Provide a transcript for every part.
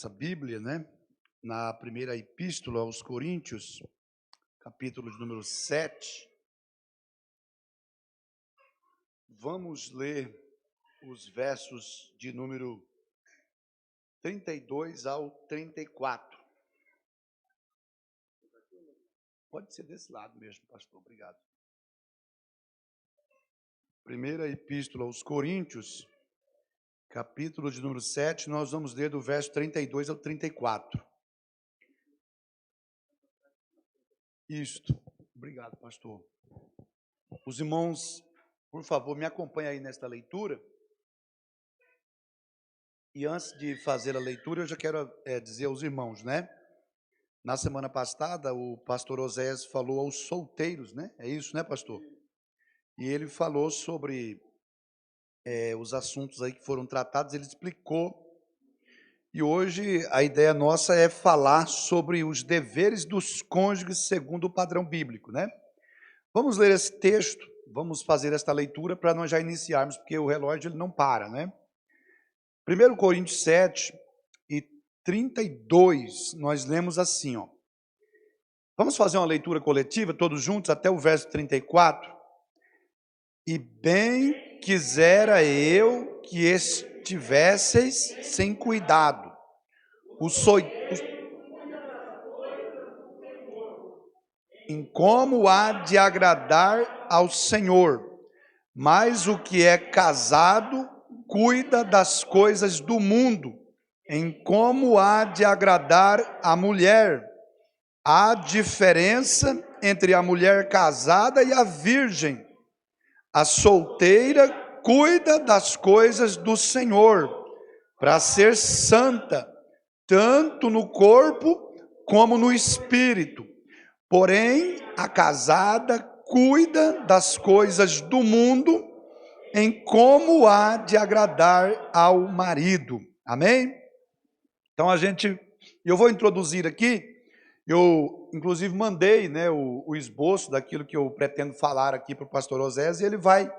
nossa Bíblia, né? Na primeira epístola aos Coríntios, capítulo de número 7. Vamos ler os versos de número 32 ao 34. Pode ser desse lado mesmo, pastor. Obrigado. Primeira epístola aos Coríntios, capítulo de número 7, nós vamos ler do verso 32 ao 34. Isto. Obrigado, pastor. Os irmãos, por favor, me acompanhem aí nesta leitura. E antes de fazer a leitura, eu já quero dizer aos irmãos, né? Na semana passada, o pastor Oséias falou aos solteiros, né? É isso, né, pastor? E ele falou sobre os assuntos aí que foram tratados, ele explicou. E hoje a ideia nossa é falar sobre os deveres dos cônjuges segundo o padrão bíblico, né? Vamos ler esse texto, vamos fazer esta leitura para nós já iniciarmos, porque o relógio ele não para, né? 1 Coríntios 7 e 32, nós lemos assim, ó. Vamos fazer uma leitura coletiva, todos juntos, até o verso 34. E bem quisera eu que estivesseis sem cuidado. Em como há de agradar ao Senhor, mas o que é casado cuida das coisas do mundo, em como há de agradar a mulher. Há diferença entre a mulher casada e a virgem. A solteira cuida das coisas do Senhor, para ser santa, tanto no corpo como no espírito. Porém, a casada cuida das coisas do mundo, em como há de agradar ao marido. Amém? Então eu vou introduzir aqui, eu inclusive mandei, né, o esboço daquilo que eu pretendo falar aqui para o pastor Oséias, e ele vai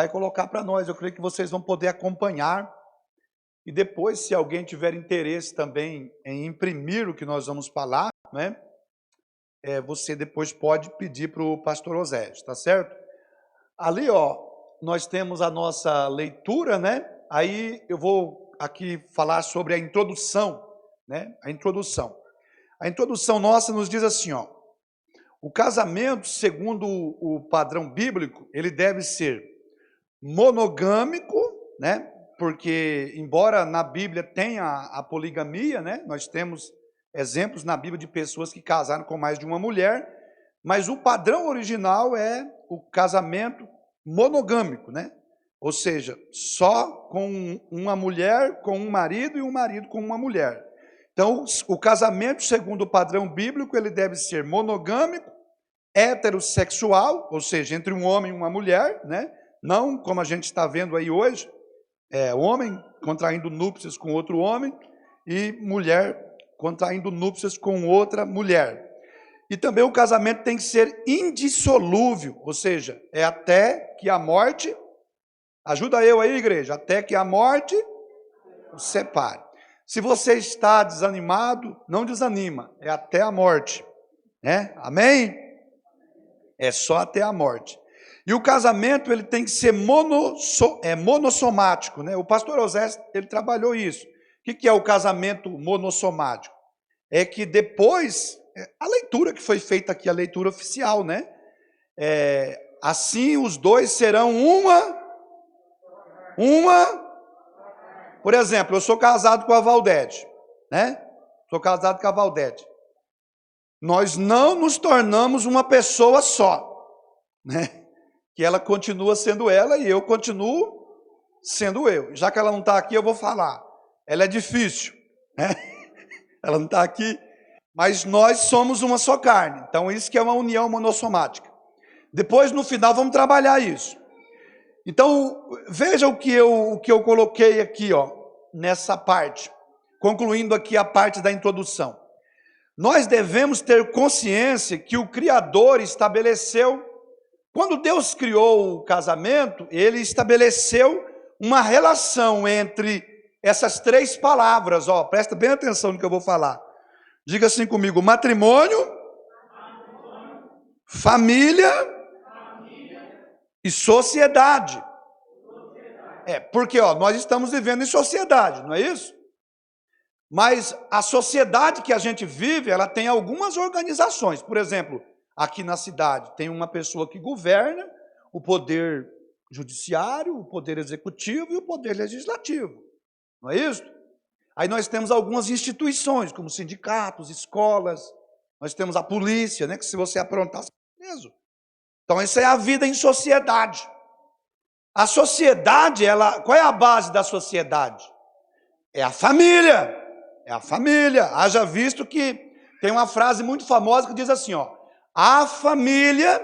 colocar para nós. Eu creio que vocês vão poder acompanhar, e depois, se alguém tiver interesse também em imprimir o que nós vamos falar, né, você depois pode pedir para o pastor Oséias, tá certo? Ali, ó, nós temos a nossa leitura, né? Aí eu vou aqui falar sobre a introdução, né? A introdução nossa nos diz assim, ó: o casamento, segundo o padrão bíblico, ele deve ser monogâmico, né? Porque, embora na Bíblia tenha a poligamia, né? Nós temos exemplos na Bíblia de pessoas que casaram com mais de uma mulher, mas o padrão original é o casamento monogâmico, né? Ou seja, só com uma mulher, com um marido, e um marido com uma mulher. Então, o casamento, segundo o padrão bíblico, ele deve ser monogâmico, heterossexual, ou seja, entre um homem e uma mulher, né? Não como a gente está vendo aí hoje, homem contraindo núpcias com outro homem e mulher contraindo núpcias com outra mulher. E também o casamento tem que ser indissolúvel, ou seja, até que a morte, ajuda eu aí, igreja, até que a morte os separe. Se você está desanimado, não desanima, é até a morte, né? Amém? É só até a morte. E o casamento, ele tem que ser monossomático, né? O pastor Oséias, ele trabalhou isso. O que é o casamento monossomático? É que depois, a leitura que foi feita aqui, a leitura oficial, né? Assim os dois serão uma. Por exemplo, eu sou casado com a Valdete, né? Sou casado com a Valdete. Nós não nos tornamos uma pessoa só, né? Que ela continua sendo ela e eu continuo sendo eu. Já que ela não está aqui, eu vou falar. Ela é difícil, né? Ela não está aqui, mas nós somos uma só carne. Então, isso que é uma união monossomática. Depois, no final, vamos trabalhar isso. Então, veja o que eu coloquei aqui, ó, nessa parte, concluindo aqui a parte da introdução. Nós devemos ter consciência que o Criador estabeleceu, quando Deus criou o casamento, ele estabeleceu uma relação entre essas três palavras, ó, presta bem atenção no que eu vou falar. Diga assim comigo: matrimônio, família e sociedade. Porque nós estamos vivendo em sociedade, não é isso? Mas a sociedade que a gente vive, ela tem algumas organizações. Por exemplo, aqui na cidade tem uma pessoa que governa o poder judiciário, o poder executivo e o poder legislativo. Não é isso? Aí nós temos algumas instituições, como sindicatos, escolas, nós temos a polícia, né, que se você aprontar, você é preso. Então, isso é a vida em sociedade. A sociedade, qual é a base da sociedade? É a família. É a família. Haja visto que tem uma frase muito famosa que diz assim, ó: a família,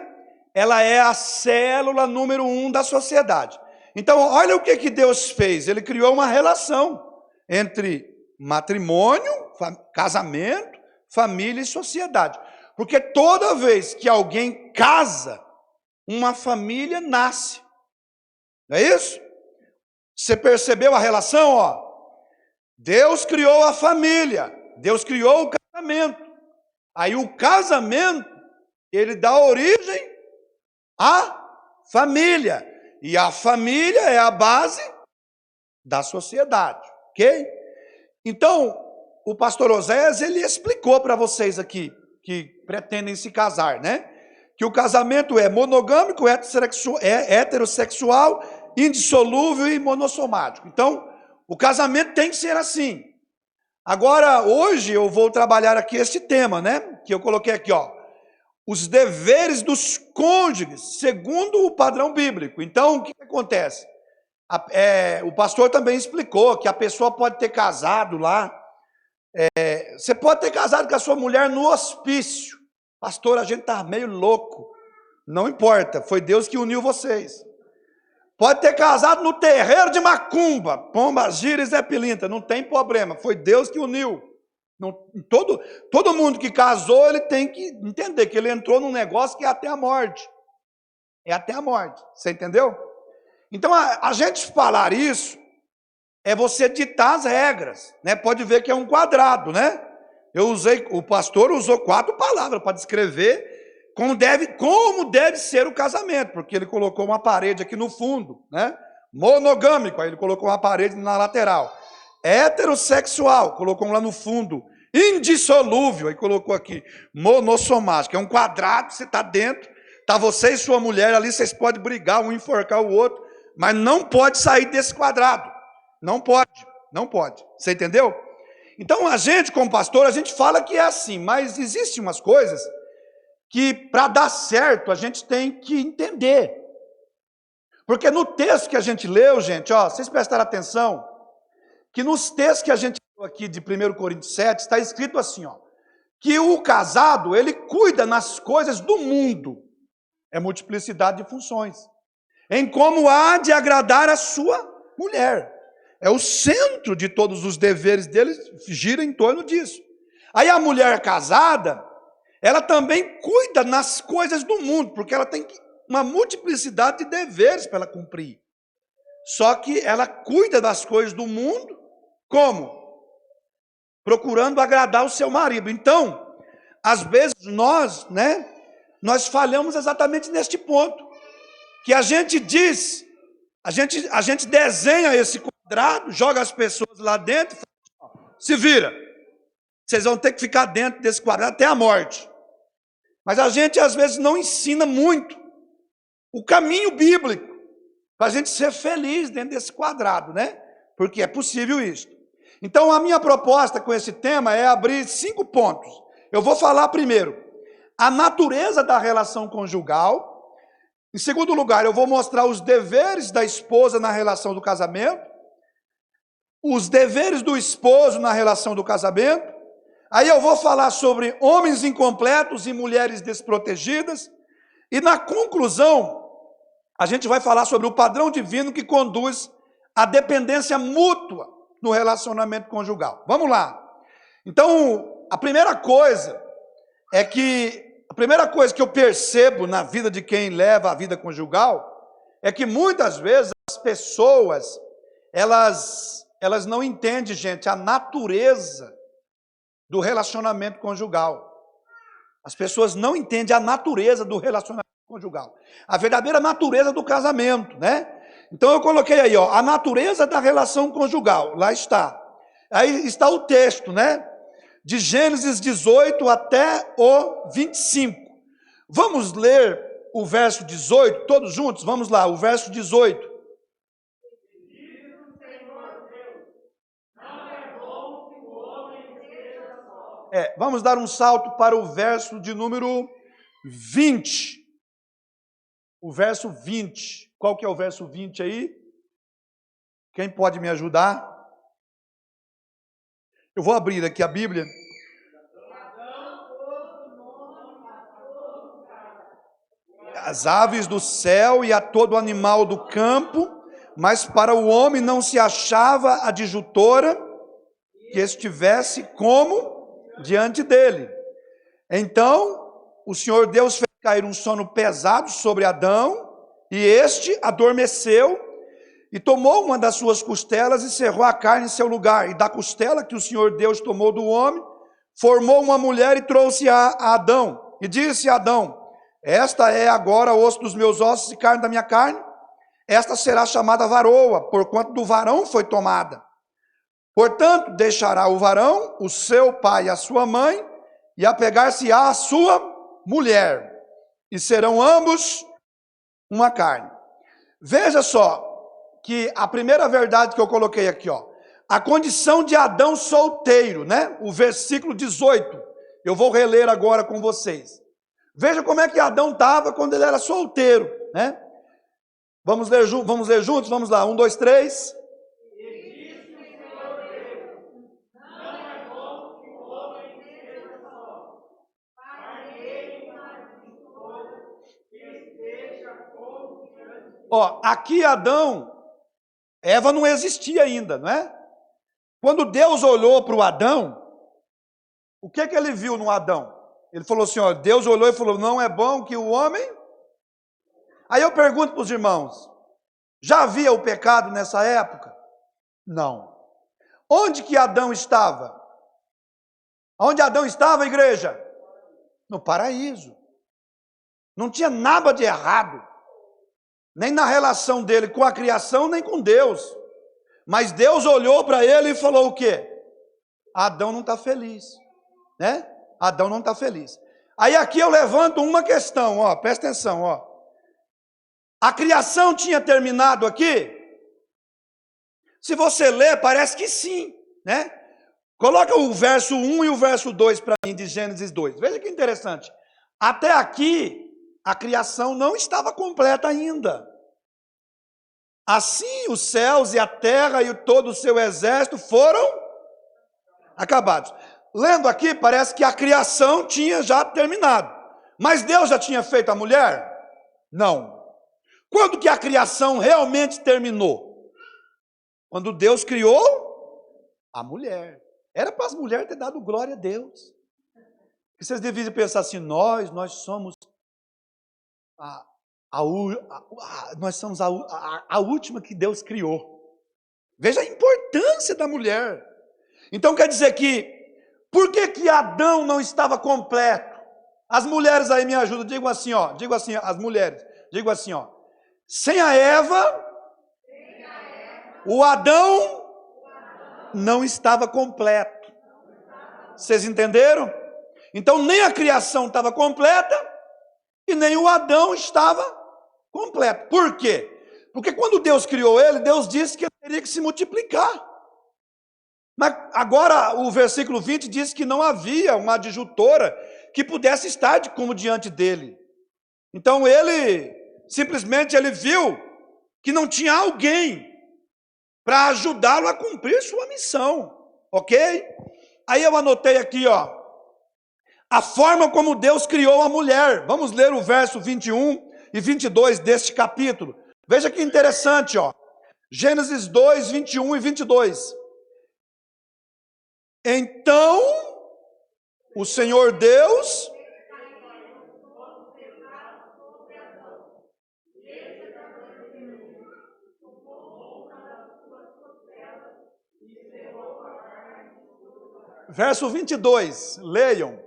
ela é a célula número 1 da sociedade. Então, olha o que Deus fez. Ele criou uma relação entre matrimônio, casamento, família e sociedade. Porque toda vez que alguém casa, uma família nasce. Não é isso? Você percebeu a relação? Ó? Deus criou a família, Deus criou o casamento. Aí o casamento, ele dá origem à família. E a família é a base da sociedade, ok? Então, o pastor Oséias, ele explicou para vocês aqui, que pretendem se casar, né? Que o casamento é monogâmico, heterossexual, indissolúvel e monossomático. Então, o casamento tem que ser assim. Agora, hoje eu vou trabalhar aqui esse tema, né? Que eu coloquei aqui, ó. Os deveres dos cônjuges, segundo o padrão bíblico. Então, o que acontece? O pastor também explicou que a pessoa pode ter casado lá. Você pode ter casado com a sua mulher no hospício. Pastor, a gente está meio louco. Não importa, foi Deus que uniu vocês. Pode ter casado no terreiro de macumba, pomba, gira e Zé Pilintra, não tem problema, foi Deus que uniu. Não, todo mundo que casou, ele tem que entender que ele entrou num negócio que é até a morte. É até a morte, você entendeu? Então, a gente falar isso, é você ditar as regras, né? Pode ver que é um quadrado, né? O pastor usou 4 palavras para descrever como deve ser o casamento, porque ele colocou uma parede aqui no fundo, né? Monogâmico, aí ele colocou uma parede na lateral. Heterossexual, colocou um lá no fundo. Indissolúvel, aí colocou aqui. Monossomático, é um quadrado, você está dentro, está você e sua mulher ali, vocês podem brigar, um enforcar o outro, mas não pode sair desse quadrado. Não pode, não pode. Você entendeu? Então, a gente, como pastor, a gente fala que é assim, mas existem umas coisas que, para dar certo, a gente tem que entender. Porque no texto que a gente leu, gente, ó, vocês prestaram atenção, que nos textos que a gente leu aqui de 1 Coríntios 7, está escrito assim, ó, que o casado, ele cuida nas coisas do mundo. É multiplicidade de funções. Em como há de agradar a sua mulher. É o centro de todos os deveres dele, gira em torno disso. Aí a mulher casada, ela também cuida nas coisas do mundo, porque ela tem uma multiplicidade de deveres para ela cumprir. Só que ela cuida das coisas do mundo, como? Procurando agradar o seu marido. Então, às vezes nós falhamos exatamente neste ponto, que a gente diz, a gente desenha esse quadrado, joga as pessoas lá dentro, se vira. Vocês vão ter que ficar dentro desse quadrado até a morte. Mas a gente, às vezes, não ensina muito o caminho bíblico para a gente ser feliz dentro desse quadrado, né? Porque é possível isso. Então, a minha proposta com esse tema é abrir 5 pontos. Eu vou falar primeiro a natureza da relação conjugal. Em segundo lugar, eu vou mostrar os deveres da esposa na relação do casamento, os deveres do esposo na relação do casamento. Aí eu vou falar sobre homens incompletos e mulheres desprotegidas. E na conclusão, a gente vai falar sobre o padrão divino que conduz à dependência mútua no relacionamento conjugal. Vamos lá. Então, a primeira coisa que eu percebo na vida de quem leva a vida conjugal é que muitas vezes as pessoas, elas elas não entendem, gente, a natureza do relacionamento conjugal. As pessoas não entendem a natureza do relacionamento conjugal. A verdadeira natureza do casamento, né? Então eu coloquei aí, ó, a natureza da relação conjugal. Lá está. Aí está o texto, né? De Gênesis 18 até o 25. Vamos ler o verso 18, todos juntos? Vamos lá, o verso 18. Vamos dar um salto para o verso de número 20. O verso 20. Qual que é o verso 20 aí? Quem pode me ajudar? Eu vou abrir aqui a Bíblia. As aves do céu e a todo animal do campo, mas para o homem não se achava adjutora que estivesse como diante dele. Então, o Senhor Deus fez cair um sono pesado sobre Adão, e este adormeceu, e tomou uma das suas costelas e cerrou a carne em seu lugar. E da costela que o Senhor Deus tomou do homem, formou uma mulher e trouxe-a a Adão. E disse a Adão: esta é agora osso dos meus ossos e carne da minha carne. Esta será chamada varoa, porquanto do varão foi tomada. Portanto, deixará o varão, o seu pai e a sua mãe, e apegar-se-á à sua mulher, e serão ambos uma carne. Veja só, que a primeira verdade que eu coloquei aqui, ó, a condição de Adão solteiro, né? O versículo 18, eu vou reler agora com vocês. Veja como é que Adão estava quando ele era solteiro, né? Vamos ler juntos? Vamos lá, 1, 2, 3. Ó, aqui Adão, Eva não existia ainda, não é? Quando Deus olhou para o Adão, o que ele viu no Adão? Ele falou assim, ó, Deus olhou e falou, não é bom que o homem... Aí eu pergunto para os irmãos, já havia o pecado nessa época? Não. Onde que Adão estava? Onde Adão estava, igreja? No paraíso. Não tinha nada de errado, nem na relação dele com a criação, nem com Deus. Mas Deus olhou para ele e falou o quê? Adão não está feliz, né? Adão não está feliz. Aí aqui eu levanto uma questão, ó, presta atenção, ó. A criação tinha terminado aqui? Se você ler, parece que sim, né? Coloca o verso 1 e o verso 2 para mim, de Gênesis 2. Veja que interessante. Até aqui, a criação não estava completa ainda. Assim, os céus e a terra e todo o seu exército foram acabados. Lendo aqui, parece que a criação tinha já terminado. Mas Deus já tinha feito a mulher? Não. Quando que a criação realmente terminou? Quando Deus criou a mulher. Era para as mulheres ter dado glória a Deus. E vocês deveriam pensar assim, nós somos nós somos a última que Deus criou. Veja a importância da mulher. Então quer dizer que, por que Adão não estava completo? As mulheres aí me ajudam, digo assim, as mulheres, digo assim, ó, sem a Eva, o Adão não estava completo. Vocês entenderam? Então nem a criação estava completa e nem o Adão estava completo. Por quê? Porque quando Deus criou ele, Deus disse que ele teria que se multiplicar. Mas agora o versículo 20 diz que não havia uma adjutora que pudesse estar como diante dele. Então ele viu que não tinha alguém para ajudá-lo a cumprir sua missão, ok? Aí eu anotei aqui, ó, a forma como Deus criou a mulher. Vamos ler o verso 21 e 22 deste capítulo. Veja que interessante, ó. Gênesis 2, 21 e 22. Então, o Senhor Deus... Verso 22, leiam.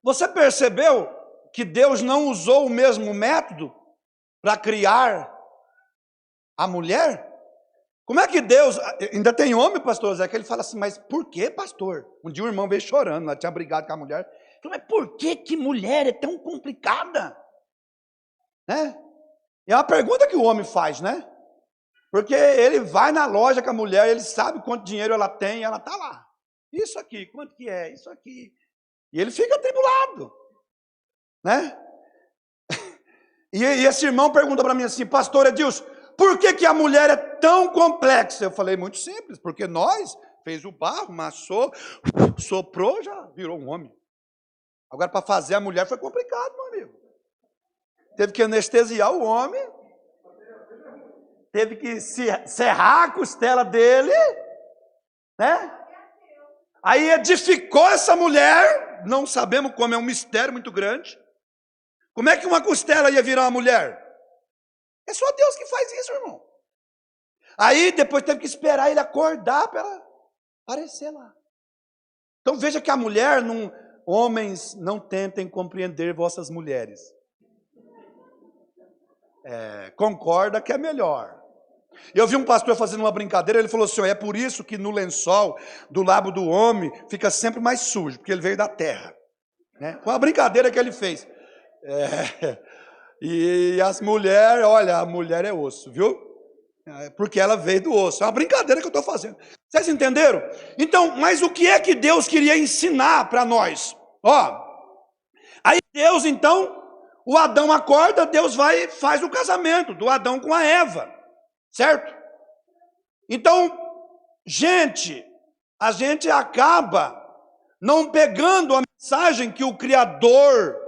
Você percebeu que Deus não usou o mesmo método para criar a mulher? Como é que Deus... Ainda tem homem, pastor Zé, que ele fala assim, mas por que, pastor? Um dia um irmão veio chorando, ela tinha brigado com a mulher. Ele falou, mas por que mulher é tão complicada? Né? E é uma pergunta que o homem faz, né? Porque ele vai na loja com a mulher, ele sabe quanto dinheiro ela tem, e ela está lá. Isso aqui, quanto que é? Isso aqui. E ele fica atribulado, né? E esse irmão pergunta para mim assim, pastor Edilson, por que a mulher é tão complexa? Eu falei, muito simples, porque nós fez o barro, amassou, soprou, já virou um homem. Agora, para fazer a mulher foi complicado, meu amigo. Teve que anestesiar o homem, teve que serrar a costela dele, né? Aí edificou essa mulher, não sabemos como, é um mistério muito grande. Como é que uma costela ia virar uma mulher? É só Deus que faz isso, irmão. Aí depois teve que esperar ele acordar para ela aparecer lá. Então veja que a mulher, homens, não tentem compreender vossas mulheres. Concorda que é melhor. Eu vi um pastor fazendo uma brincadeira, ele falou assim, é por isso que no lençol do lábio do homem fica sempre mais sujo, porque ele veio da terra. Né? Foi uma brincadeira que ele fez. E as mulheres, olha, a mulher é osso, viu? Porque ela veio do osso. É uma brincadeira que eu estou fazendo. Vocês entenderam? Então, mas o que é que Deus queria ensinar para nós? Aí Deus, então, o Adão acorda, Deus vai e faz o casamento do Adão com a Eva. Certo? Então, a gente acaba não pegando a mensagem que o Criador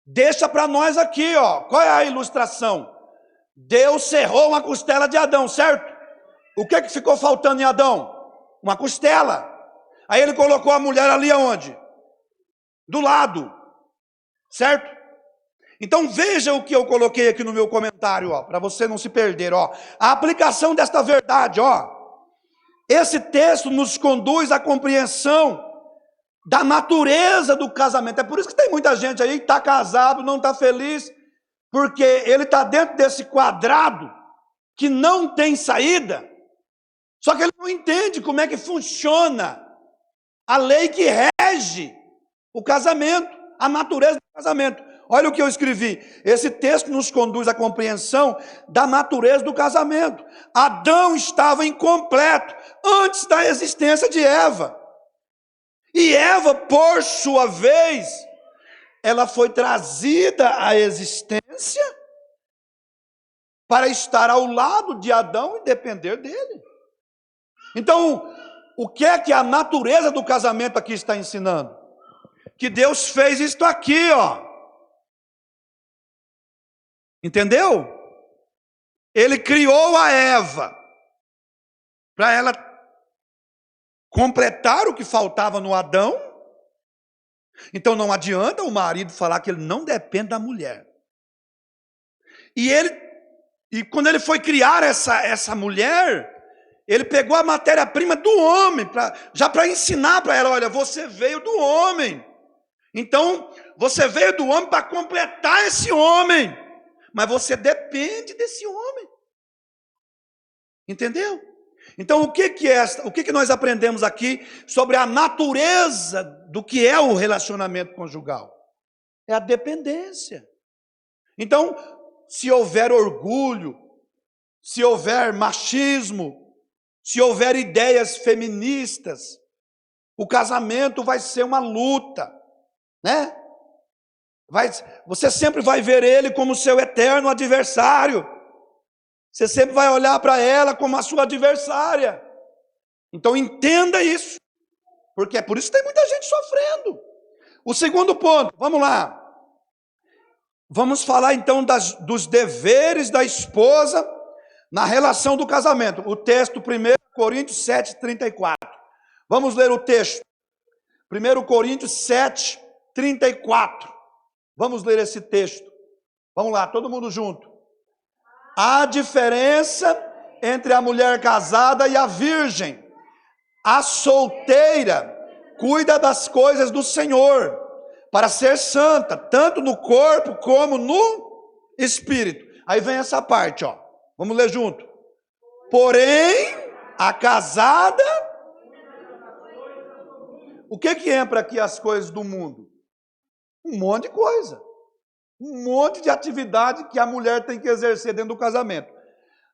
deixa para nós aqui, ó. Qual é a ilustração? Deus cerrou uma costela de Adão, certo? O que ficou faltando em Adão? Uma costela. Aí ele colocou a mulher ali aonde? Do lado. Certo? Então veja o que eu coloquei aqui no meu comentário, para você não se perder, A aplicação desta verdade, Esse texto nos conduz à compreensão da natureza do casamento. É por isso que tem muita gente aí que está casado, não está feliz, porque ele está dentro desse quadrado que não tem saída, só que ele não entende como é que funciona a lei que rege o casamento, a natureza do casamento. Olha o que eu escrevi. Esse texto nos conduz à compreensão da natureza do casamento. Adão estava incompleto antes da existência de Eva. E Eva, por sua vez, ela foi trazida à existência para estar ao lado de Adão e depender dele. Então, o que é que a natureza do casamento aqui está ensinando? Que Deus fez isto aqui, Entendeu? Ele criou a Eva para ela completar o que faltava no Adão. Então não adianta o marido falar que ele não depende da mulher. E quando ele foi criar essa mulher, ele pegou a matéria-prima do homem, já para ensinar para ela, olha, você veio do homem. Então, você veio do homem para completar esse homem. Mas você depende desse homem. Entendeu? Então, o que nós aprendemos aqui sobre a natureza do que é o relacionamento conjugal? É a dependência. Então, se houver orgulho, se houver machismo, se houver ideias feministas, o casamento vai ser uma luta, né? Você sempre vai ver ele como seu eterno adversário. Você sempre vai olhar para ela como a sua adversária. Então entenda isso, porque é por isso que tem muita gente sofrendo. O segundo ponto, vamos lá. Vamos falar então dos deveres da esposa na relação do casamento. O texto 1 Coríntios 7:34. Vamos ler o texto. 1 Coríntios 7:34. Vamos ler esse texto. Vamos lá, todo mundo junto. Há diferença entre a mulher casada e a virgem. A solteira cuida das coisas do Senhor, para ser santa, tanto no corpo como no espírito. Aí vem essa parte, ó. Vamos ler junto. Porém, a casada... O que entra aqui as coisas do mundo? Um monte de coisa. Um monte de atividade que a mulher tem que exercer dentro do casamento.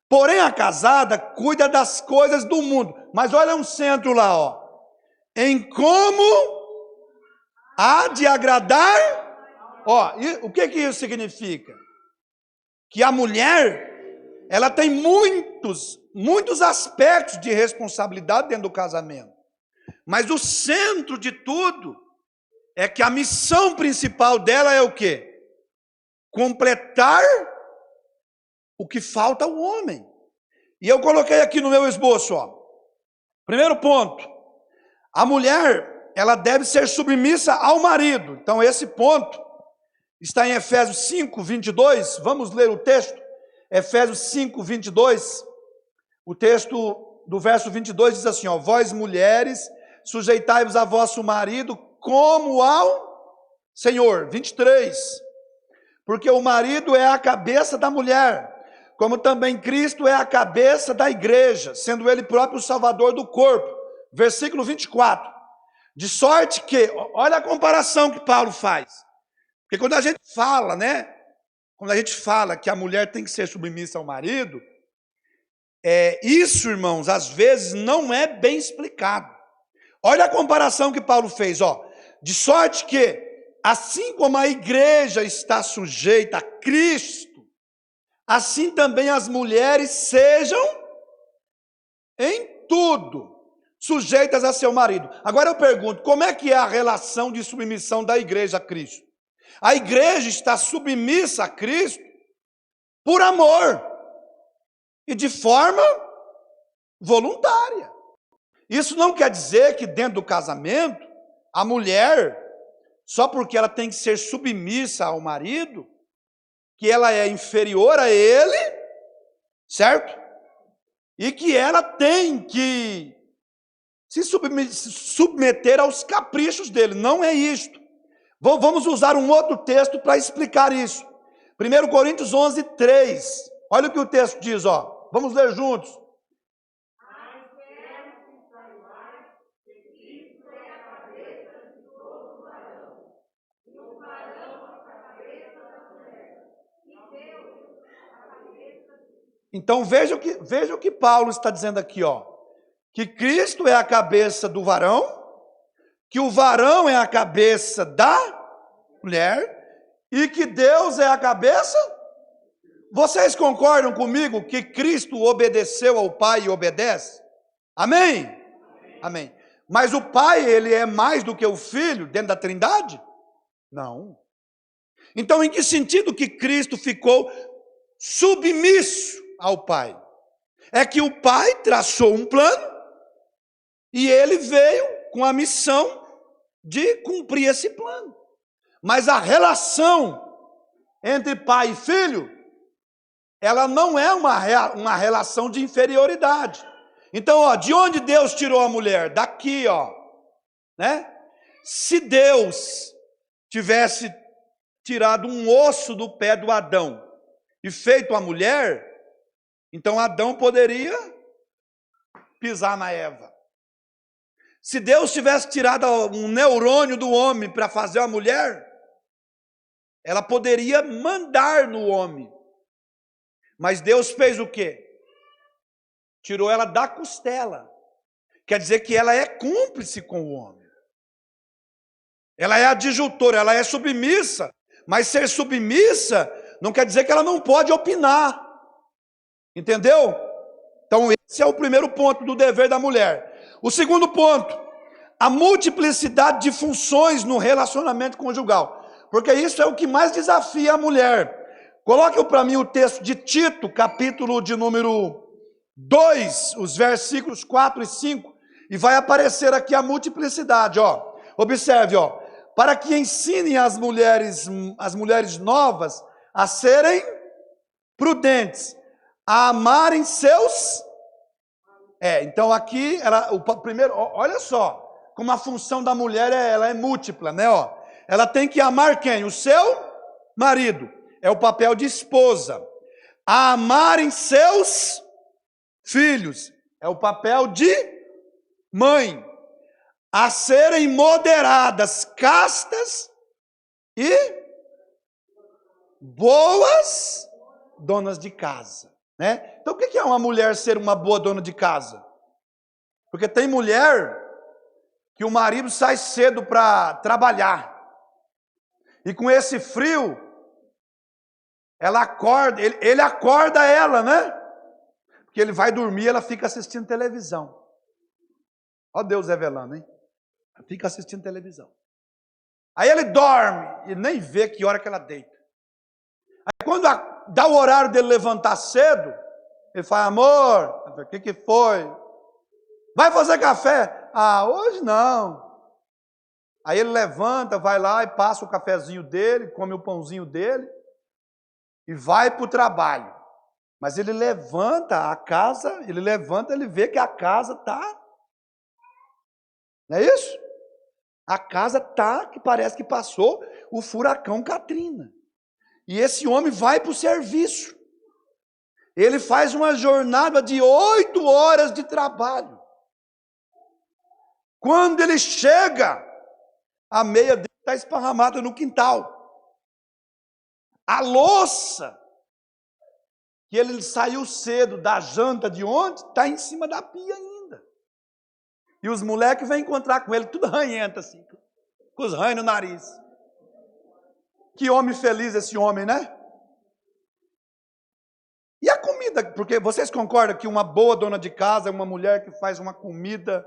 Porém, a casada cuida das coisas do mundo. Mas olha um centro lá, ó. Em como há de agradar. Ó, o que isso significa? Que a mulher, ela tem muitos aspectos de responsabilidade dentro do casamento. Mas o centro de tudo é que a missão principal dela é o quê? Completar o que falta ao homem. E eu coloquei aqui no meu esboço, ó. Primeiro ponto. A mulher, ela deve ser submissa ao marido. Então esse ponto está em Efésios 5, 22. Vamos ler o texto. Efésios 5, 22. O texto do verso 22 diz assim, ó. Vós mulheres, sujeitai-vos a vosso marido como ao Senhor. 23. Porque o marido é a cabeça da mulher, como também Cristo é a cabeça da igreja, sendo ele próprio o salvador do corpo. Versículo 24. De sorte que, olha a comparação que Paulo faz. Porque quando a gente fala, né? Quando a gente fala que a mulher tem que ser submissa ao marido, isso, irmãos, às vezes não é bem explicado. Olha a comparação que Paulo fez, ó. De sorte que, assim como a igreja está sujeita a Cristo, assim também as mulheres sejam em tudo sujeitas a seu marido. Agora eu pergunto, como é que é a relação de submissão da igreja a Cristo? A igreja está submissa a Cristo por amor e de forma voluntária. Isso não quer dizer que dentro do casamento, a mulher, só porque ela tem que ser submissa ao marido, que ela é inferior a ele, certo? E que ela tem que se submeter aos caprichos dele. Não é isto. Vamos usar um outro texto para explicar isso. 1 Coríntios 11, 3. Olha o que o texto diz, ó. Vamos ler juntos. Então veja o que Paulo está dizendo aqui, ó. Que Cristo é a cabeça do varão, que o varão é a cabeça da mulher e que Deus é a cabeça. Vocês concordam comigo que Cristo obedeceu ao Pai e obedece? Amém? Amém. Mas o Pai, ele é mais do que o Filho dentro da Trindade? Não. Então, em que sentido que Cristo ficou submisso ao Pai? É que o Pai traçou um plano e ele veio com a missão de cumprir esse plano. Mas a relação entre pai e filho, ela não é uma relação de inferioridade. Então, ó, de onde Deus tirou a mulher? Daqui, ó, né? Se Deus tivesse tirado um osso do pé do Adão e feito a mulher, então Adão poderia pisar na Eva. Se Deus tivesse tirado um neurônio do homem para fazer a mulher, ela poderia mandar no homem. Mas Deus fez o quê? Tirou ela da costela. Quer dizer que ela é cúmplice com o homem. Ela é adjutora, ela é submissa. Mas ser submissa não quer dizer que ela não pode opinar. Entendeu? Então esse é o primeiro ponto do dever da mulher. O segundo ponto, a multiplicidade de funções no relacionamento conjugal. Porque isso é o que mais desafia a mulher. Coloque para mim o texto de Tito, capítulo de número 2, os versículos 4 e 5, e vai aparecer aqui a multiplicidade, ó. Observe, ó. Para que ensinem as mulheres novas a serem prudentes, a amarem seus... então aqui, primeiro, olha só, como a função da mulher ela é múltipla, né? Ela tem que amar quem? O seu marido. É o papel de esposa. A amarem seus filhos. É o papel de mãe. A serem moderadas, castas e boas donas de casa, né? Então o que é uma mulher ser uma boa dona de casa? Porque tem mulher que o marido sai cedo para trabalhar. E com esse frio, ela acorda, ele acorda ela, né? Porque ele vai dormir, ela fica assistindo televisão. Ó Deus revelando, hein? Ela fica assistindo televisão. Aí ele dorme e nem vê que hora que ela deita. Aí quando dá o horário dele levantar cedo, ele fala, amor, o que foi? Vai fazer café? Ah, hoje não. Aí ele levanta, vai lá e passa o cafezinho dele, come o pãozinho dele e vai para o trabalho. Mas ele levanta a casa, ele vê que a casa está... Não é isso? A casa está, que parece que passou o furacão Katrina. E esse homem vai para o serviço. Ele faz uma jornada de 8 horas de trabalho. Quando ele chega, a meia dele está esparramada no quintal. A louça, que ele saiu cedo da janta de ontem, está em cima da pia ainda. E os moleques vêm encontrar com ele, tudo ranhento assim, com os ranhos no nariz. Que homem feliz esse homem, né? E a comida? Porque vocês concordam que uma boa dona de casa é uma mulher que faz uma comida...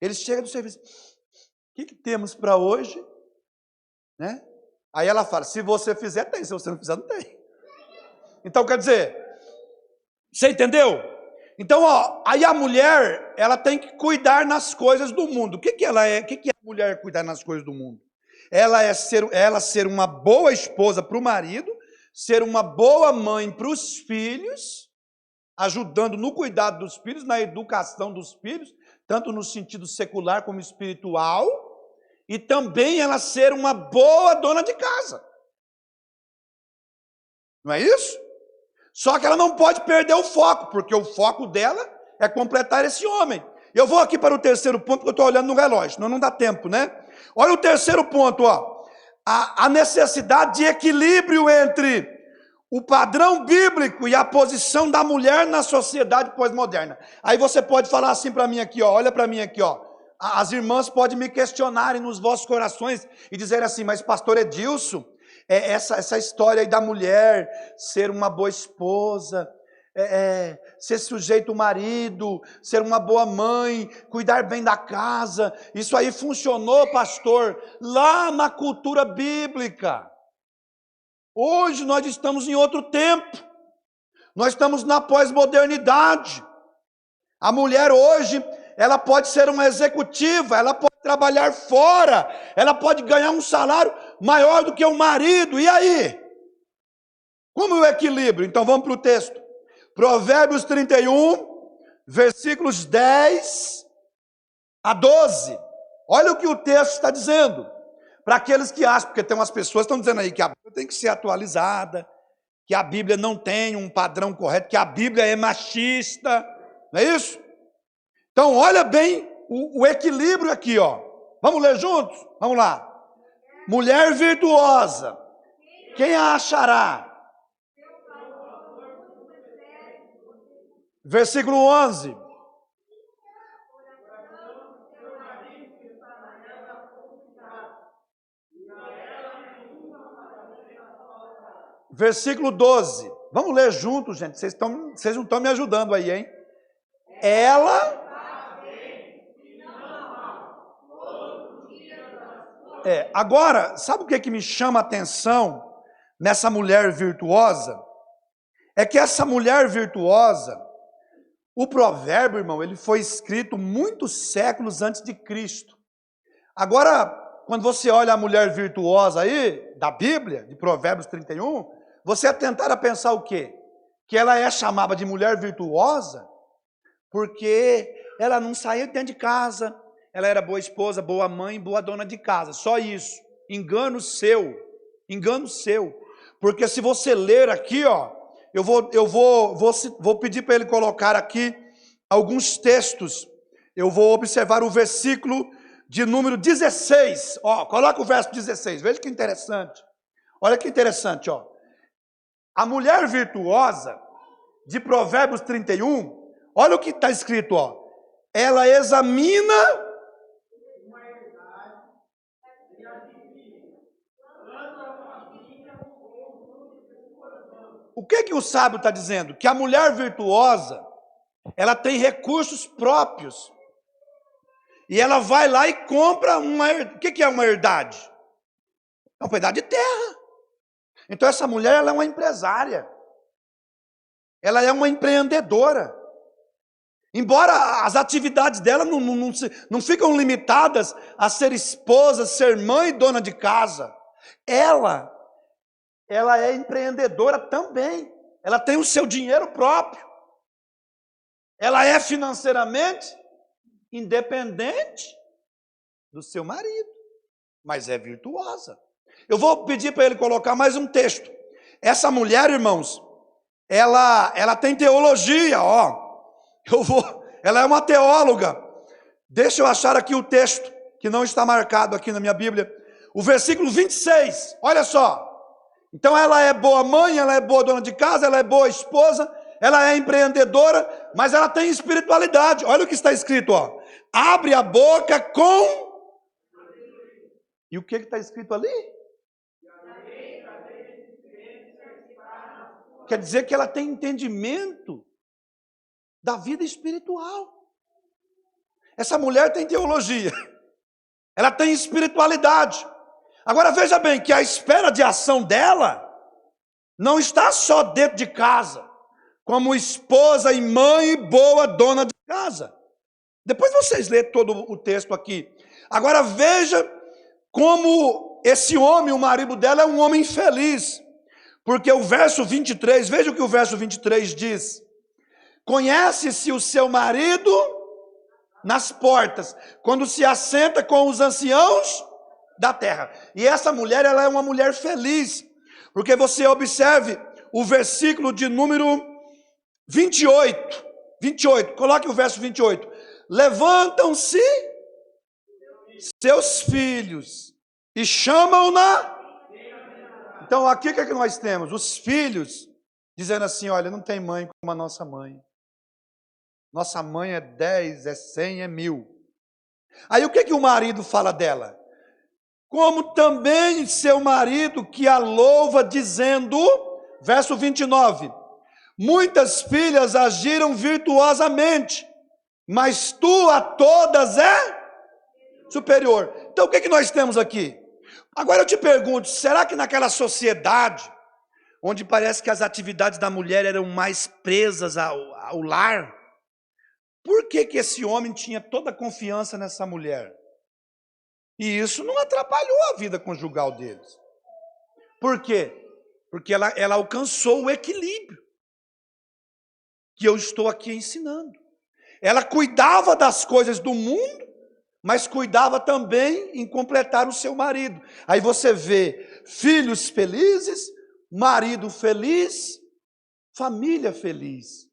Ele chega do serviço, o que temos para hoje? Né? Aí ela fala, se você fizer, tem, se você não fizer, não tem. Então, quer dizer, você entendeu? Então, aí a mulher, ela tem que cuidar nas coisas do mundo. O que ela é? O que é a mulher cuidar nas coisas do mundo? Ela ser uma boa esposa para o marido, ser uma boa mãe para os filhos, ajudando no cuidado dos filhos, na educação dos filhos, tanto no sentido secular como espiritual, e também ela ser uma boa dona de casa. Não é isso? Só que ela não pode perder o foco, porque o foco dela é completar esse homem. Eu vou aqui para o terceiro ponto, porque eu estou olhando no relógio, senão não dá tempo, né? Olha o terceiro ponto, a necessidade de equilíbrio entre o padrão bíblico e a posição da mulher na sociedade pós-moderna. Aí você pode falar assim para mim aqui, olha para mim aqui, as irmãs podem me questionarem nos vossos corações e dizer assim, mas pastor Edilson, essa história aí da mulher ser uma boa esposa, ser sujeito ao marido, ser uma boa mãe, cuidar bem da casa, isso aí funcionou, pastor, lá na cultura bíblica. Hoje nós estamos em outro tempo, nós estamos na pós-modernidade. A mulher hoje, ela pode ser uma executiva, ela pode trabalhar fora, ela pode ganhar um salário maior do que o marido, e aí? Como o equilíbrio? Então vamos para o texto. Provérbios 31, versículos 10 a 12. Olha o que o texto está dizendo. Para aqueles que acham, porque tem umas pessoas que estão dizendo aí que a Bíblia tem que ser atualizada, que a Bíblia não tem um padrão correto, que a Bíblia é machista, não é isso? Então olha bem o equilíbrio aqui, Vamos ler juntos? Vamos lá. Mulher virtuosa, quem a achará? Versículo 11. Versículo 12. Vamos ler juntos, gente. Vocês não estão me ajudando aí, hein? Ela... Agora, sabe o que me chama a atenção nessa mulher virtuosa? É que essa mulher virtuosa, o provérbio, irmão, ele foi escrito muitos séculos antes de Cristo. Agora, quando você olha a mulher virtuosa aí, da Bíblia, de Provérbios 31, você tentar a pensar o quê? Que ela é chamada de mulher virtuosa porque ela não saía dentro de casa, ela era boa esposa, boa mãe, boa dona de casa, só isso. Engano seu, porque se você ler aqui, ó, eu vou pedir para ele colocar aqui alguns textos. Eu vou observar o versículo de número 16, ó, coloca o verso 16, veja que interessante. Olha que interessante, ó. A mulher virtuosa de Provérbios 31, olha o que está escrito, ó. Ela examina o que o sábio está dizendo? Que a mulher virtuosa, ela tem recursos próprios. E ela vai lá e compra uma... O que é uma herdade? É um pedaço de terra. Então essa mulher, ela é uma empresária. Ela é uma empreendedora. Embora as atividades dela não ficam limitadas a ser esposa, ser mãe e dona de casa. Ela é empreendedora também. Ela tem o seu dinheiro próprio. Ela é financeiramente independente do seu marido, mas é virtuosa. Eu vou pedir para ele colocar mais um texto. Essa mulher, irmãos, ela tem teologia, ó. Ela é uma teóloga. Deixa eu achar aqui o texto, que não está marcado aqui na minha Bíblia. O versículo 26, olha só. Então ela é boa mãe, ela é boa dona de casa, ela é boa esposa, ela é empreendedora, mas ela tem espiritualidade. Olha o que está escrito, ó. Abre a boca com... E o que está escrito ali? Quer dizer que ela tem entendimento da vida espiritual. Essa mulher tem teologia. Ela tem espiritualidade. Agora veja bem que a esfera de ação dela não está só dentro de casa, como esposa e mãe e boa dona de casa. Depois vocês lêem todo o texto aqui. Agora veja como esse homem, o marido dela, é um homem feliz. Porque o verso 23, veja o que o verso 23 diz. Conhece-se o seu marido nas portas, quando se assenta com os anciãos da terra. E essa mulher, ela é uma mulher feliz. Porque você observe o versículo de número 28. 28, coloque o verso 28. Levantam-se seus filhos e chamam-na. Então aqui o que é que nós temos? Os filhos dizendo assim, olha, não tem mãe como a nossa mãe. Nossa mãe é 10, é 100, é 1000. Aí o que que o marido fala dela? Como também seu marido que a louva dizendo, verso 29, muitas filhas agiram virtuosamente, mas tu a todas é superior. Então o que que nós temos aqui? Agora eu te pergunto, será que naquela sociedade, onde parece que as atividades da mulher eram mais presas ao lar, por que que esse homem tinha toda a confiança nessa mulher? E isso não atrapalhou a vida conjugal deles. Por quê? Porque ela alcançou o equilíbrio que eu estou aqui ensinando. Ela cuidava das coisas do mundo, mas cuidava também em completar o seu marido. Aí você vê filhos felizes, marido feliz, família feliz.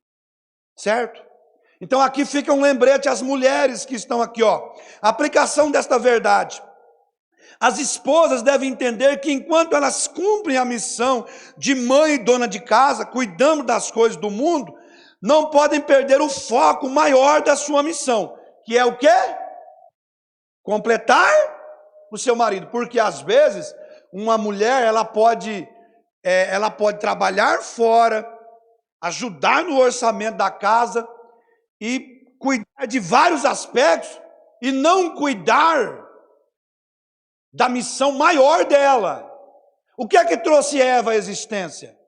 Certo? Então aqui fica um lembrete às mulheres que estão aqui, ó. A aplicação desta verdade. As esposas devem entender que enquanto elas cumprem a missão de mãe e dona de casa, cuidando das coisas do mundo, não podem perder o foco maior da sua missão, que é o quê? Completar o seu marido. Porque às vezes uma mulher ela pode trabalhar fora, ajudar no orçamento da casa e cuidar de vários aspectos e não cuidar da missão maior dela. O que é que trouxe Eva à existência?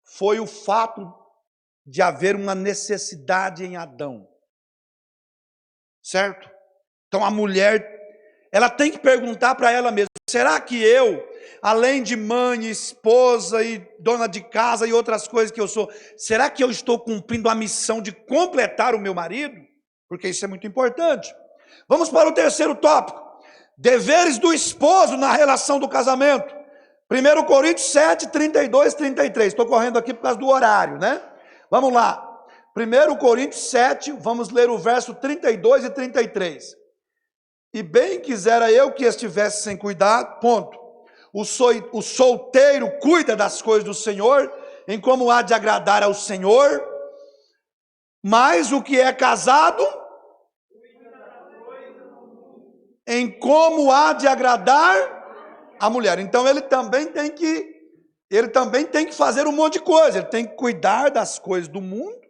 Foi o fato de haver uma necessidade em Adão. Certo? Então a mulher, ela tem que perguntar para ela mesma, será que eu, além de mãe, esposa e dona de casa e outras coisas que eu sou, será que eu estou cumprindo a missão de completar o meu marido? Porque isso é muito importante. Vamos para o terceiro tópico. Deveres do esposo na relação do casamento. 1 Coríntios 7, 32, 33. Estou correndo aqui por causa do horário, né? Vamos lá. 1 Coríntios 7, vamos ler o verso 32 e 33. E bem quisera eu que estivesse sem cuidado, ponto. O solteiro cuida das coisas do Senhor, em como há de agradar ao Senhor, mas o que é casado, em como há de agradar a mulher. Então ele também tem que fazer um monte de coisa, ele tem que cuidar das coisas do mundo,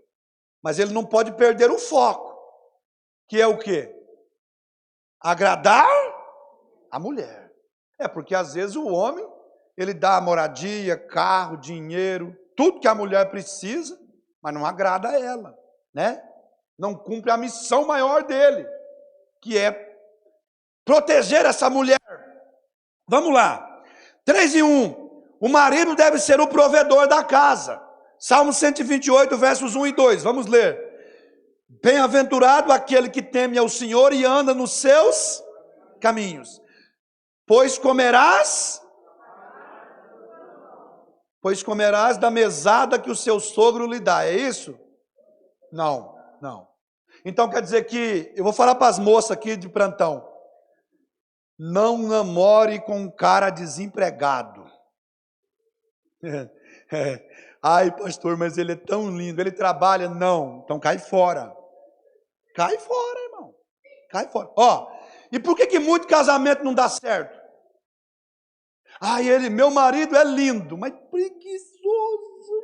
mas ele não pode perder o foco, que é o quê? Agradar a mulher. Porque às vezes o homem, ele dá moradia, carro, dinheiro, tudo que a mulher precisa, mas não agrada a ela, né? Não cumpre a missão maior dele, que é proteger essa mulher. Vamos lá. 3 em 1. O marido deve ser o provedor da casa. Salmo 128, versos 1 e 2. Vamos ler. Bem-aventurado aquele que teme ao Senhor e anda nos seus caminhos. Pois comerás da mesada que o seu sogro lhe dá. É isso? Não. Então quer dizer que, eu vou falar para as moças aqui de plantão. Não namore com um cara desempregado. Ai, pastor, mas ele é tão lindo, ele trabalha. Não, então cai fora. Cai fora, irmão. Cai fora. E por que muito casamento não dá certo? Meu marido é lindo, mas preguiçoso.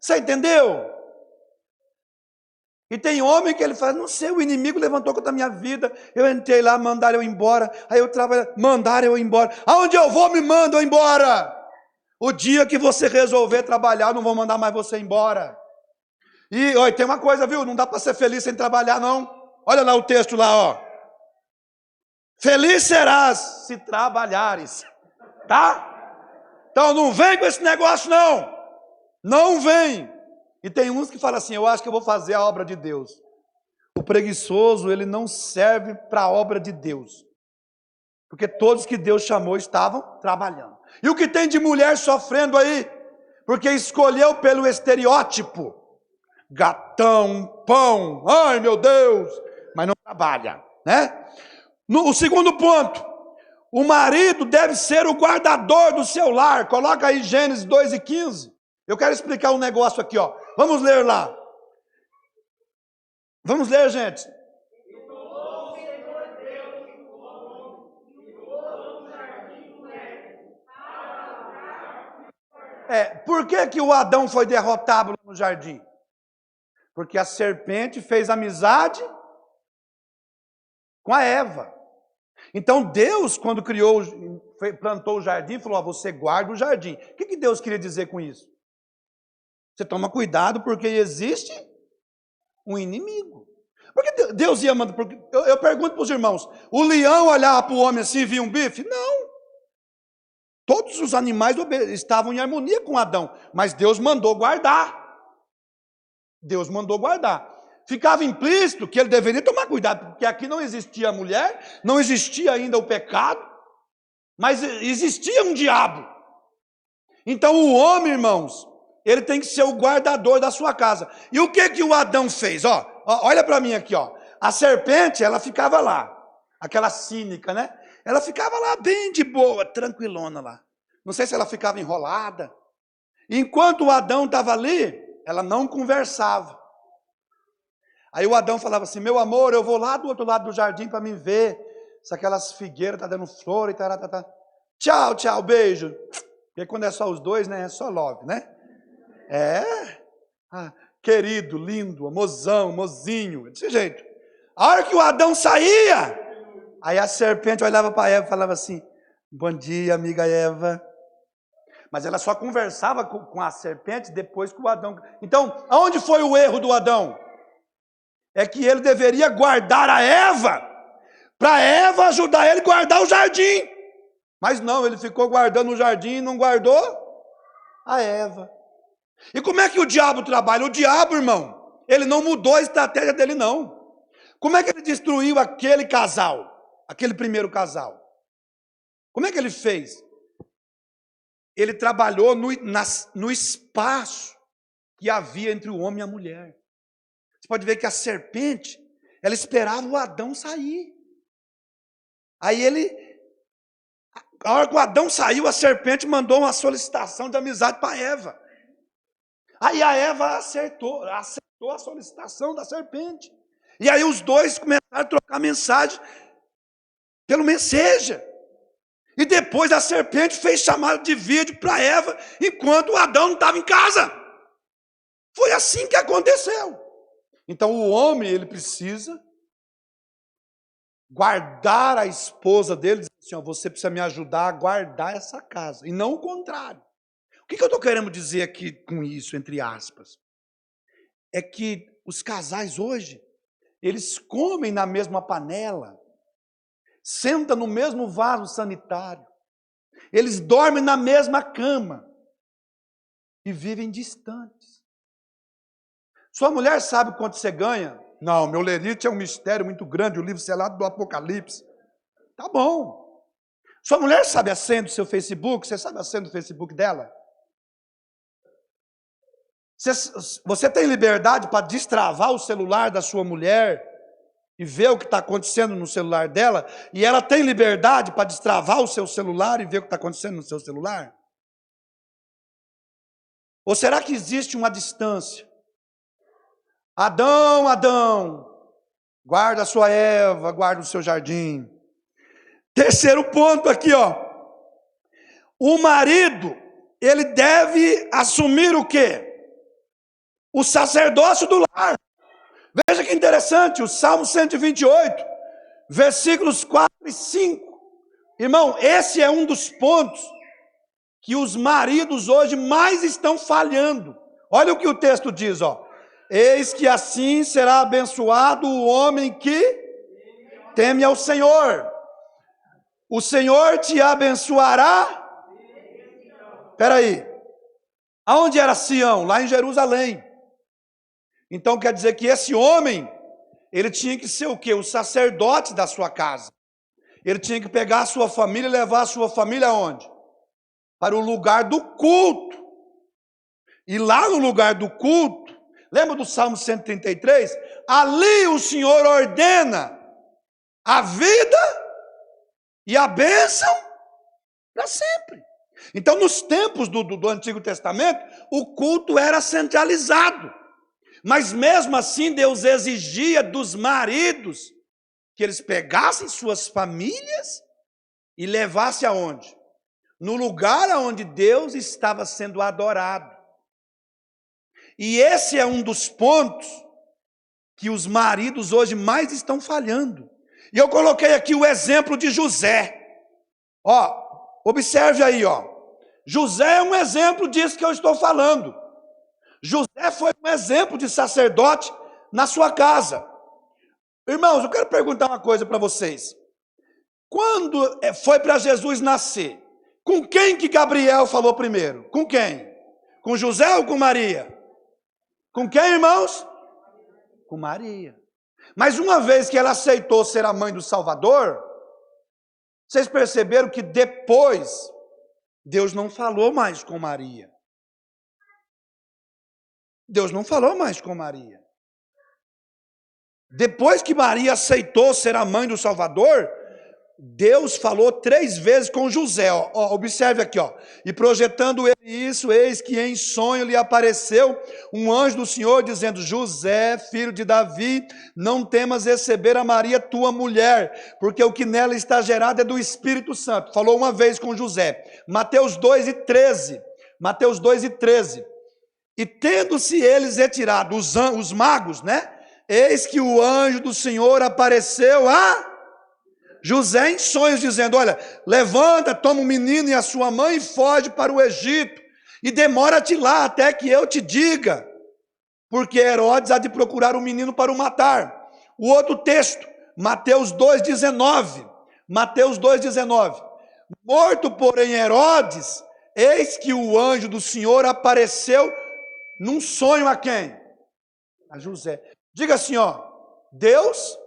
Você entendeu? E tem homem que ele fala, não sei, o inimigo levantou contra a minha vida, eu entrei lá, mandaram eu embora, aí eu trabalho, mandaram eu embora. Aonde eu vou, me mandam embora. O dia que você resolver trabalhar, não vou mandar mais você embora. E olha, tem uma coisa, viu? Não dá para ser feliz sem trabalhar, não. Olha lá o texto lá, Feliz serás se trabalhares, tá? Então não vem com esse negócio, não. Não vem. E tem uns que falam assim, eu acho que eu vou fazer a obra de Deus. O preguiçoso, ele não serve para a obra de Deus. Porque todos que Deus chamou estavam trabalhando. E o que tem de mulher sofrendo aí? Porque escolheu pelo estereótipo. Gatão, pão, ai meu Deus, mas não trabalha, né? O segundo ponto, o marido deve ser o guardador do seu lar. Coloca aí Gênesis 2 e 15. Eu quero explicar um negócio aqui, Vamos ler lá. Vamos ler, gente. Por que o Adão foi derrotado no jardim? Porque a serpente fez amizade com a Eva. Então Deus, quando plantou o jardim, falou, você guarda o jardim. O que Deus queria dizer com isso? Você toma cuidado porque existe um inimigo. Porque Deus ia mandar... Eu pergunto para os irmãos, o leão olhava para o homem assim e via um bife? Não. Todos os animais estavam em harmonia com Adão, mas Deus mandou guardar. Deus mandou guardar. Ficava implícito que ele deveria tomar cuidado, porque aqui não existia a mulher, não existia ainda o pecado, mas existia um diabo. Então o homem, irmãos, ele tem que ser o guardador da sua casa. E o que o Adão fez? Olha para mim aqui, A serpente, ela ficava lá, aquela cínica, né? Ela ficava lá bem de boa, tranquilona lá. Não sei se ela ficava enrolada. Enquanto o Adão estava ali, ela não conversava. Aí o Adão falava assim, meu amor, eu vou lá do outro lado do jardim para me ver se aquelas figueiras estão dando flor e tal. Tchau, beijo. Porque quando é só os dois, né? É só love, né? Querido, lindo, mozão, mozinho, desse jeito. A hora que o Adão saía, aí a serpente olhava para Eva e falava assim, bom dia, amiga Eva. Mas ela só conversava com a serpente depois que o Adão... Então, aonde foi o erro do Adão? É que ele deveria guardar a Eva, para Eva ajudar ele a guardar o jardim. Mas não, ele ficou guardando o jardim e não guardou a Eva. E como é que o diabo trabalha? O diabo, irmão, ele não mudou a estratégia dele, não. Como é que ele destruiu aquele casal? Aquele primeiro casal? Como é que ele fez? Ele trabalhou no espaço que havia entre o homem e a mulher. Você pode ver que a serpente, ela esperava o Adão sair. Aí a hora que o Adão saiu, a serpente mandou uma solicitação de amizade para Eva. Aí a Eva aceitou a solicitação da serpente. E aí os dois começaram a trocar mensagem pelo Messenger. E depois a serpente fez chamada de vídeo para Eva, enquanto o Adão não estava em casa. Foi assim que aconteceu. Então o homem, ele precisa guardar a esposa dele, dizer assim, ó, você precisa me ajudar a guardar essa casa, e não o contrário. O que eu estou querendo dizer aqui com isso, entre aspas? É que os casais hoje, eles comem na mesma panela, sentam no mesmo vaso sanitário, eles dormem na mesma cama e vivem distantes. Sua mulher sabe quanto você ganha? Não, meu lerite é um mistério muito grande, o livro selado do Apocalipse. Tá bom. Sua mulher sabe a senha do seu Facebook? Você sabe a senha do Facebook dela? Você tem liberdade para destravar o celular da sua mulher e ver o que está acontecendo no celular dela? E ela tem liberdade para destravar o seu celular e ver o que está acontecendo no seu celular? Ou será que existe uma distância? Adão, Adão, guarda a sua Eva, guarda o seu jardim. Terceiro ponto aqui, ó. O marido, ele deve assumir o quê? O sacerdócio do lar. Veja que interessante, o Salmo 128, versículos 4 e 5. Irmão, esse é um dos pontos que os maridos hoje mais estão falhando. Olha o que o texto diz, ó. Eis que assim será abençoado o homem que teme ao Senhor. O Senhor te abençoará. Espera aí. Aonde era Sião? Lá em Jerusalém. Então quer dizer que esse homem, ele tinha que ser o quê? O sacerdote da sua casa. Ele tinha que pegar a sua família e levar a sua família aonde? Para o lugar do culto. E lá no lugar do culto, lembra do Salmo 133? Ali o Senhor ordena a vida e a bênção para sempre. Então, nos tempos do Antigo Testamento, o culto era centralizado. Mas mesmo assim, Deus exigia dos maridos que eles pegassem suas famílias e levassem aonde? No lugar onde Deus estava sendo adorado. E esse é um dos pontos que os maridos hoje mais estão falhando. E eu coloquei aqui o exemplo de José. Ó, observe aí, ó. José é um exemplo disso que eu estou falando. José foi um exemplo de sacerdote na sua casa. Irmãos, eu quero perguntar uma coisa para vocês. Quando foi para Jesus nascer, com quem que Gabriel falou primeiro? Com quem? Com José ou com Maria? Com quem, irmãos? Com Maria. Mas uma vez que ela aceitou ser a mãe do Salvador, vocês perceberam que depois Deus não falou mais com Maria. Deus não falou mais com Maria. Depois que Maria aceitou ser a mãe do Salvador, Deus falou 3 vezes com José. Ó, observe aqui, ó. E projetando ele isso, eis que em sonho lhe apareceu um anjo do Senhor, dizendo: José, filho de Davi, não temas receber a Maria, tua mulher, porque o que nela está gerado é do Espírito Santo. Falou uma vez com José. Mateus 2:13. Mateus 2:13. E tendo-se eles retirado, os magos, né? Eis que o anjo do Senhor apareceu a José em sonhos, dizendo: olha, levanta, toma o menino e a sua mãe e foge para o Egito, e demora-te lá até que eu te diga, porque Herodes há de procurar o menino para o matar. O outro texto, Mateus 2,19. Mateus 2,19. Morto, porém, Herodes, eis que o anjo do Senhor apareceu num sonho a quem? A José. Diga assim, ó, Deus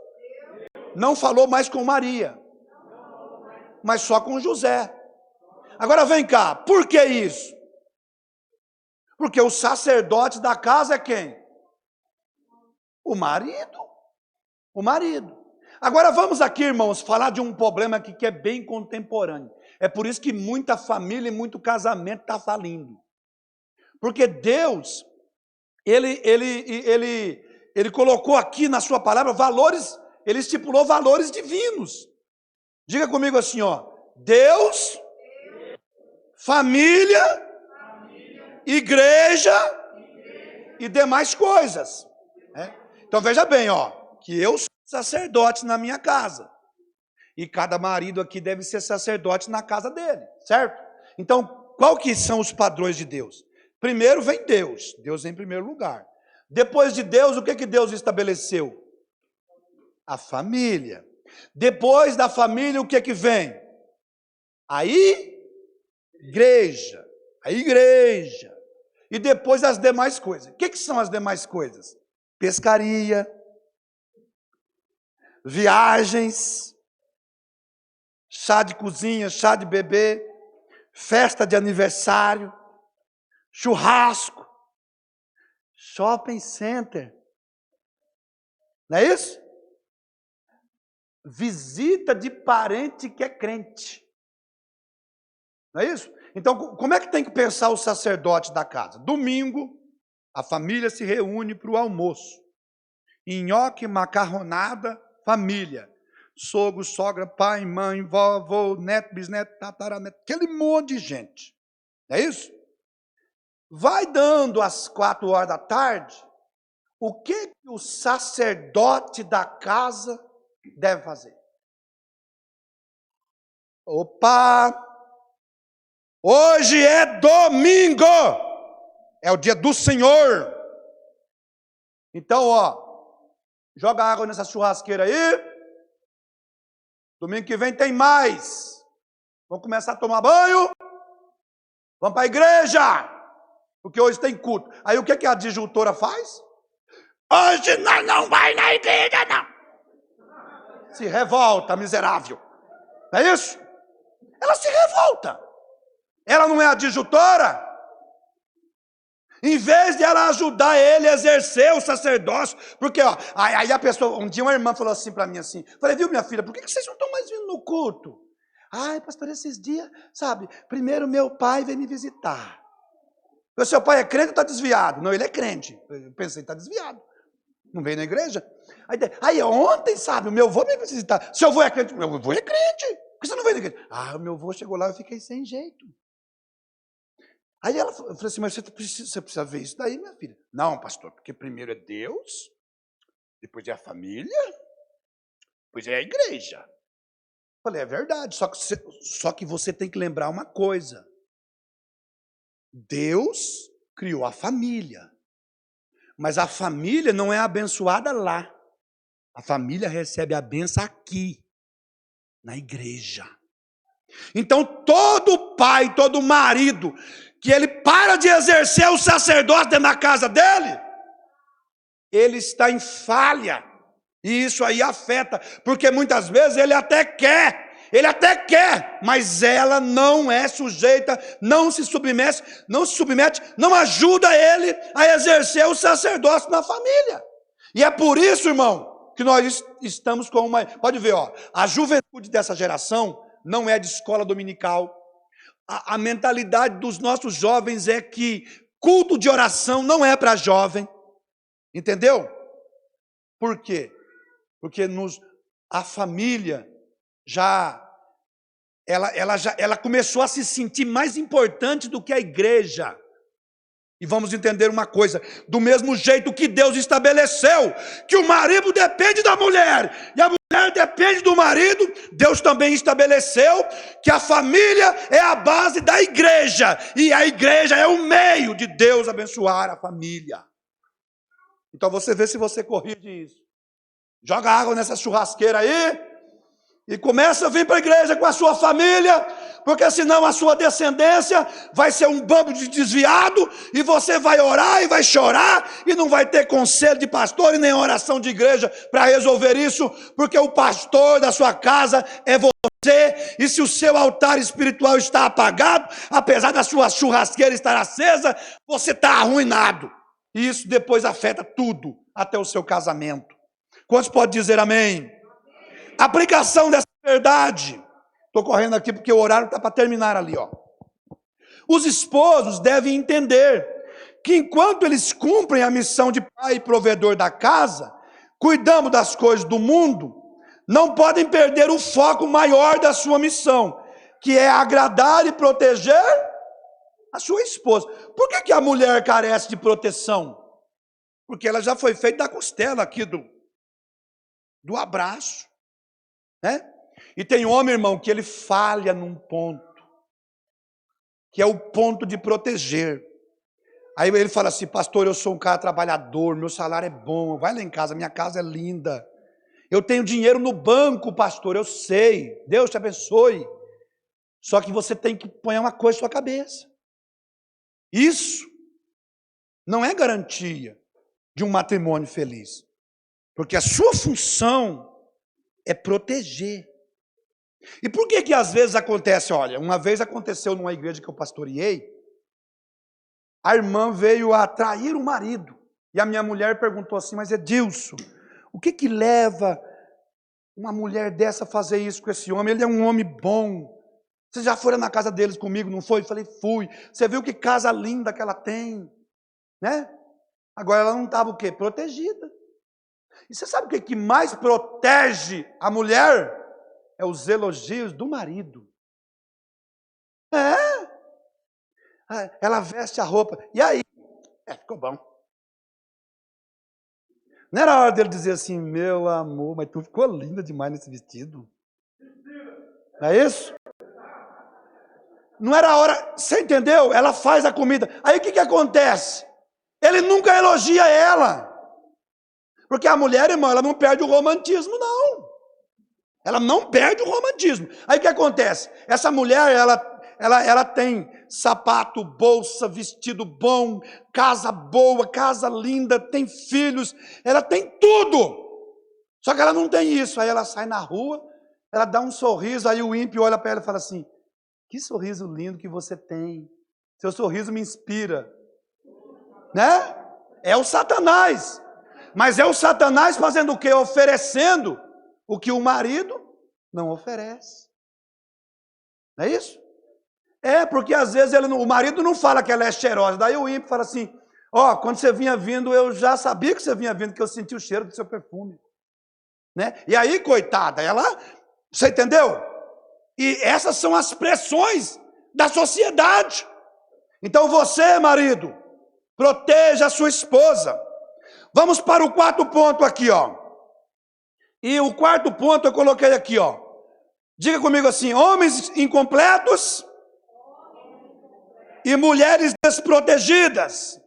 não falou mais com Maria, mas só com José. Agora vem cá, por que isso? Porque o sacerdote da casa é quem? O marido. O marido. Agora vamos aqui, irmãos, falar de um problema aqui que é bem contemporâneo. É por isso que muita família e muito casamento está falindo. Porque Deus, Ele colocou aqui na sua palavra valores, Ele estipulou valores divinos. Diga comigo assim, ó, Deus, família, igreja e demais coisas. Então veja bem, ó, que eu sou sacerdote na minha casa. E cada marido aqui deve ser sacerdote na casa dele, certo? Então, qual que são os padrões de Deus? Primeiro vem Deus, Deus em primeiro lugar. Depois de Deus, o que Deus estabeleceu? A família. Depois da família, o que vem? A igreja. A igreja. E depois as demais coisas. O que são as demais coisas? Pescaria, viagens, chá de cozinha, chá de bebê, festa de aniversário, churrasco, shopping center. Não é isso? Visita de parente que é crente. Não é isso? Então, como é que tem que pensar o sacerdote da casa? Domingo, a família se reúne para o almoço. Nhoque, macarronada, família. Sogro, sogra, pai, mãe, vovô, neto, bisneto, tataraneto, aquele monte de gente. Não é isso? Vai dando às 4h da tarde, o que o sacerdote da casa deve fazer? Opa! Hoje é domingo! É o dia do Senhor. Então, ó, joga água nessa churrasqueira aí. Domingo que vem tem mais. Vamos começar a tomar banho. Vamos para a igreja. Porque hoje tem culto. Aí o que a disjuntora faz? Hoje nós não vai na igreja, não. Se revolta, miserável. Não é isso? Ela se revolta. Ela não é a disjuntora? Em vez de ela ajudar ele a exercer o sacerdócio, porque ó, aí a pessoa, um dia uma irmã falou assim para mim assim, falei, viu minha filha, por que vocês não estão mais vindo no culto? Ai, pastor, esses dias, sabe, primeiro meu pai veio me visitar. O seu pai é crente ou está desviado? Não, ele é crente. Eu pensei, está desviado. Não veio na igreja? Aí ontem, sabe, o meu avô veio me visitar. Seu avô é crente? Meu avô é crente. Por que você não veio na igreja? Ah, o meu avô chegou lá e eu fiquei sem jeito. Aí ela falou assim, mas você precisa ver isso daí, minha filha. Não, pastor, porque primeiro é Deus, depois é a família, depois é a igreja. Falei, é verdade, só que você tem que lembrar uma coisa. Deus criou a família, mas a família não é abençoada lá. A família recebe a bênção aqui, na igreja. Então todo pai, todo marido, que ele para de exercer o sacerdócio dentro da casa dele, ele está em falha. E isso aí afeta, porque muitas vezes ele até quer, mas ela não é sujeita, não se submete, não ajuda ele a exercer o sacerdócio na família. E é por isso, irmão, que nós estamos com uma... Pode ver, ó, a juventude dessa geração não é de escola dominical. A mentalidade dos nossos jovens é que culto de oração não é para jovem. Entendeu? Por quê? Porque a família ela começou a se sentir mais importante do que a igreja. E vamos entender uma coisa, do mesmo jeito que Deus estabeleceu que o marido depende da mulher e a mulher depende do marido, Deus também estabeleceu que a família é a base da igreja e a igreja é o meio de Deus abençoar a família. Então você vê se você corrige isso. Joga água nessa churrasqueira aí e começa a vir para a igreja com a sua família. Porque senão a sua descendência vai ser um bando de desviado, e você vai orar e vai chorar, e não vai ter conselho de pastor e nem oração de igreja para resolver isso, porque o pastor da sua casa é você, e se o seu altar espiritual está apagado, apesar da sua churrasqueira estar acesa, você está arruinado. E isso depois afeta tudo, até o seu casamento. Quantos podem dizer amém? Aplicação dessa verdade. Estou correndo aqui porque o horário está para terminar ali, ó. Os esposos devem entender que enquanto eles cumprem a missão de pai e provedor da casa, cuidando das coisas do mundo, não podem perder o foco maior da sua missão, que é agradar e proteger a sua esposa. Por que a mulher carece de proteção? Porque ela já foi feita da costela aqui, do abraço, né? E tem homem, irmão, que ele falha num ponto, que é o ponto de proteger. Aí ele fala assim: pastor, eu sou um cara trabalhador, meu salário é bom, vai lá em casa, minha casa é linda. Eu tenho dinheiro no banco, pastor, eu sei, Deus te abençoe. Só que você tem que pôr uma coisa na sua cabeça. Isso não é garantia de um matrimônio feliz. Porque a sua função é proteger. E por que às vezes acontece? Olha, uma vez aconteceu numa igreja que eu pastoreei, a irmã veio a trair o marido. E a minha mulher perguntou assim: mas Edilson, o que leva uma mulher dessa a fazer isso com esse homem? Ele é um homem bom. Você já foi na casa deles comigo, não foi? Eu falei: fui. Você viu que casa linda que ela tem, né? Agora ela não estava o quê? Protegida. E você sabe o que mais protege a mulher? É os elogios do marido. Ela veste a roupa. E aí? Ficou bom. Não era hora dele dizer assim: meu amor, mas tu ficou linda demais nesse vestido. Não é isso? Não era hora, você entendeu? Ela faz a comida. Aí o que acontece? Ele nunca elogia ela. Porque a mulher, irmão, ela não perde o romantismo, não. Ela não perde o romantismo. Aí o que acontece? Essa mulher, ela tem sapato, bolsa, vestido bom, casa boa, casa linda, tem filhos, ela tem tudo. Só que ela não tem isso. Aí ela sai na rua, ela dá um sorriso, aí o ímpio olha para ela e fala assim: que sorriso lindo que você tem. Seu sorriso me inspira. Né? É o Satanás. Mas é o Satanás fazendo o quê? Oferecendo o que o marido não oferece. Não é isso? Porque às vezes o marido não fala que ela é cheirosa. Daí o ímpio fala assim: quando você vinha vindo, eu já sabia que você vinha vindo, que eu senti o cheiro do seu perfume. Né? E aí, coitada, você entendeu? E essas são as pressões da sociedade. Então você, marido, proteja a sua esposa. Vamos para o quarto ponto aqui, ó. E o quarto ponto eu coloquei aqui, ó. Diga comigo assim: homens incompletos e mulheres desprotegidas.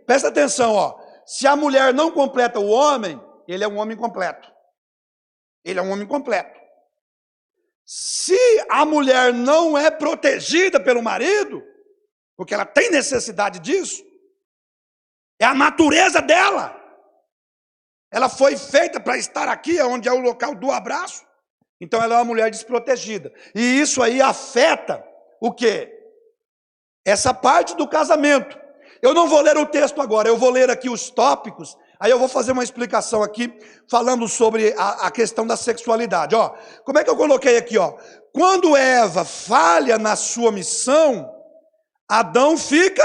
Presta atenção, ó. Se a mulher não completa o homem, ele é um homem completo. Ele é um homem completo. Se a mulher não é protegida pelo marido, porque ela tem necessidade disso, é a natureza dela. Ela foi feita para estar aqui, onde é o local do abraço. Então ela é uma mulher desprotegida. E isso aí afeta o quê? Essa parte do casamento. Eu não vou ler o texto agora, eu vou ler aqui os tópicos. Aí eu vou fazer uma explicação aqui, falando sobre a questão da sexualidade. Ó, como é que eu coloquei aqui? Ó? Quando Eva falha na sua missão, Adão fica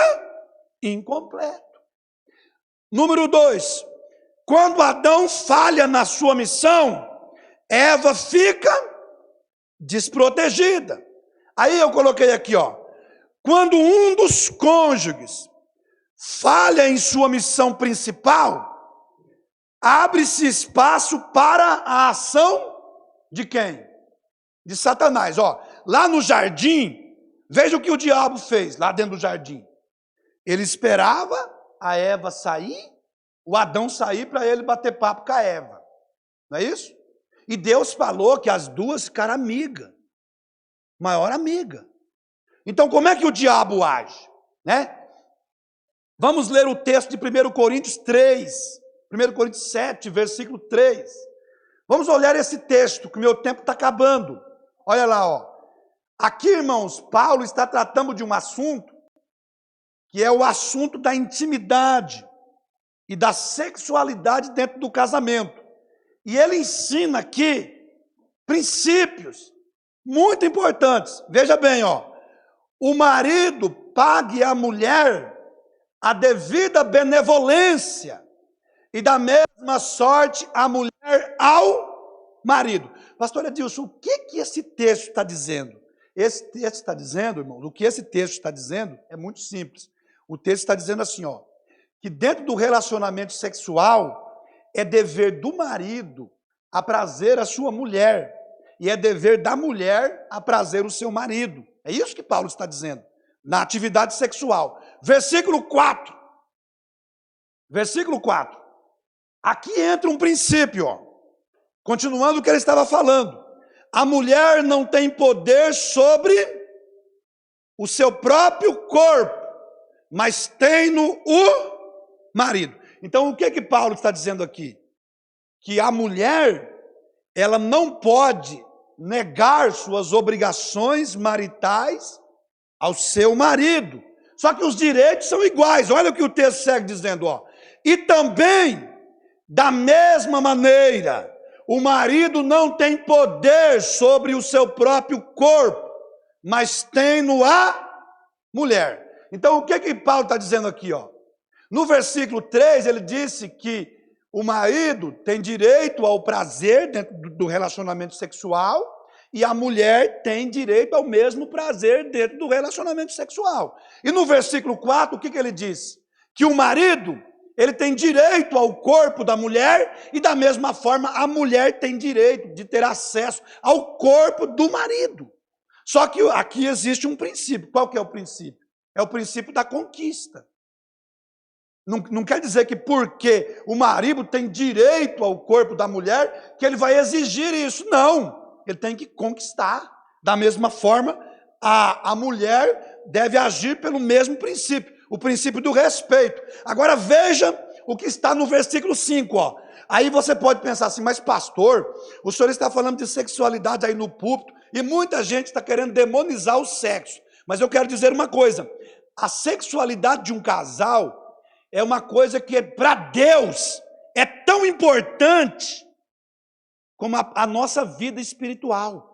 incompleto. Número 2, quando Adão falha na sua missão, Eva fica desprotegida. Aí eu coloquei aqui, ó, quando um dos cônjuges falha em sua missão principal, abre-se espaço para a ação de quem? De Satanás. Ó, lá no jardim, veja o que o diabo fez lá dentro do jardim. Ele esperava a Eva sair, o Adão sair para ele bater papo com a Eva. Não é isso? E Deus falou que as duas ficaram amigas. maior amiga. Então, como é que o diabo age? Né? Vamos ler o texto de 1 Coríntios 3, 1 Coríntios 7, versículo 3. Vamos olhar esse texto, que o meu tempo está acabando. Olha lá, ó. Aqui, irmãos, Paulo está tratando de um assunto, que é o assunto da intimidade e da sexualidade dentro do casamento. E ele ensina aqui princípios muito importantes. Veja bem, ó. O marido pague à mulher a devida benevolência, e da mesma sorte a mulher ao marido. Pastor Edilson, o que esse texto está dizendo? Esse texto está dizendo, irmão, o que esse texto está dizendo é muito simples. O texto está dizendo assim, ó, que dentro do relacionamento sexual é dever do marido aprazer a sua mulher, e é dever da mulher aprazer o seu marido. É isso que Paulo está dizendo, na atividade sexual. Versículo 4. Versículo 4. Aqui entra um princípio, ó. Continuando o que ele estava falando. A mulher não tem poder sobre o seu próprio corpo, mas tem-no o marido. Então, o que Paulo está dizendo aqui? Que a mulher, ela não pode negar suas obrigações maritais ao seu marido. Só que os direitos são iguais. Olha o que o texto segue dizendo, ó. E também, da mesma maneira, o marido não tem poder sobre o seu próprio corpo, mas tem-no a mulher. Então, o que Paulo está dizendo aqui, ó? No versículo 3, ele disse que o marido tem direito ao prazer dentro do relacionamento sexual, e a mulher tem direito ao mesmo prazer dentro do relacionamento sexual. E no versículo 4, o que ele diz? Que o marido, ele tem direito ao corpo da mulher, e da mesma forma a mulher tem direito de ter acesso ao corpo do marido. Só que aqui existe um princípio. Qual que é o princípio? É o princípio da conquista. Não quer dizer que porque o marido tem direito ao corpo da mulher, que ele vai exigir isso. Não. Ele tem que conquistar. Da mesma forma, a mulher deve agir pelo mesmo princípio, o princípio do respeito. Agora veja o que está no versículo 5, ó. Aí você pode pensar assim, mas pastor, o senhor está falando de sexualidade aí no púlpito, e muita gente está querendo demonizar o sexo. Mas eu quero dizer uma coisa, a sexualidade de um casal é uma coisa que para Deus é tão importante como a nossa vida espiritual.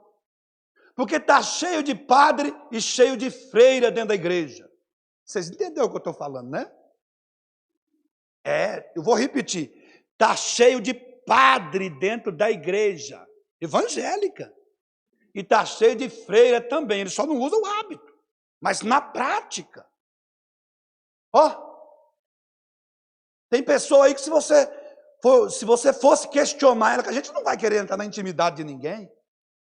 Porque está cheio de padre e cheio de freira dentro da igreja. Vocês entenderam o que eu estou falando, né? Eu vou repetir. Está cheio de padre dentro da igreja evangélica. E está cheio de freira também. Eles só não usam o hábito. Mas na prática. Tem pessoa aí que se você fosse questionar ela, que a gente não vai querer entrar na intimidade de ninguém,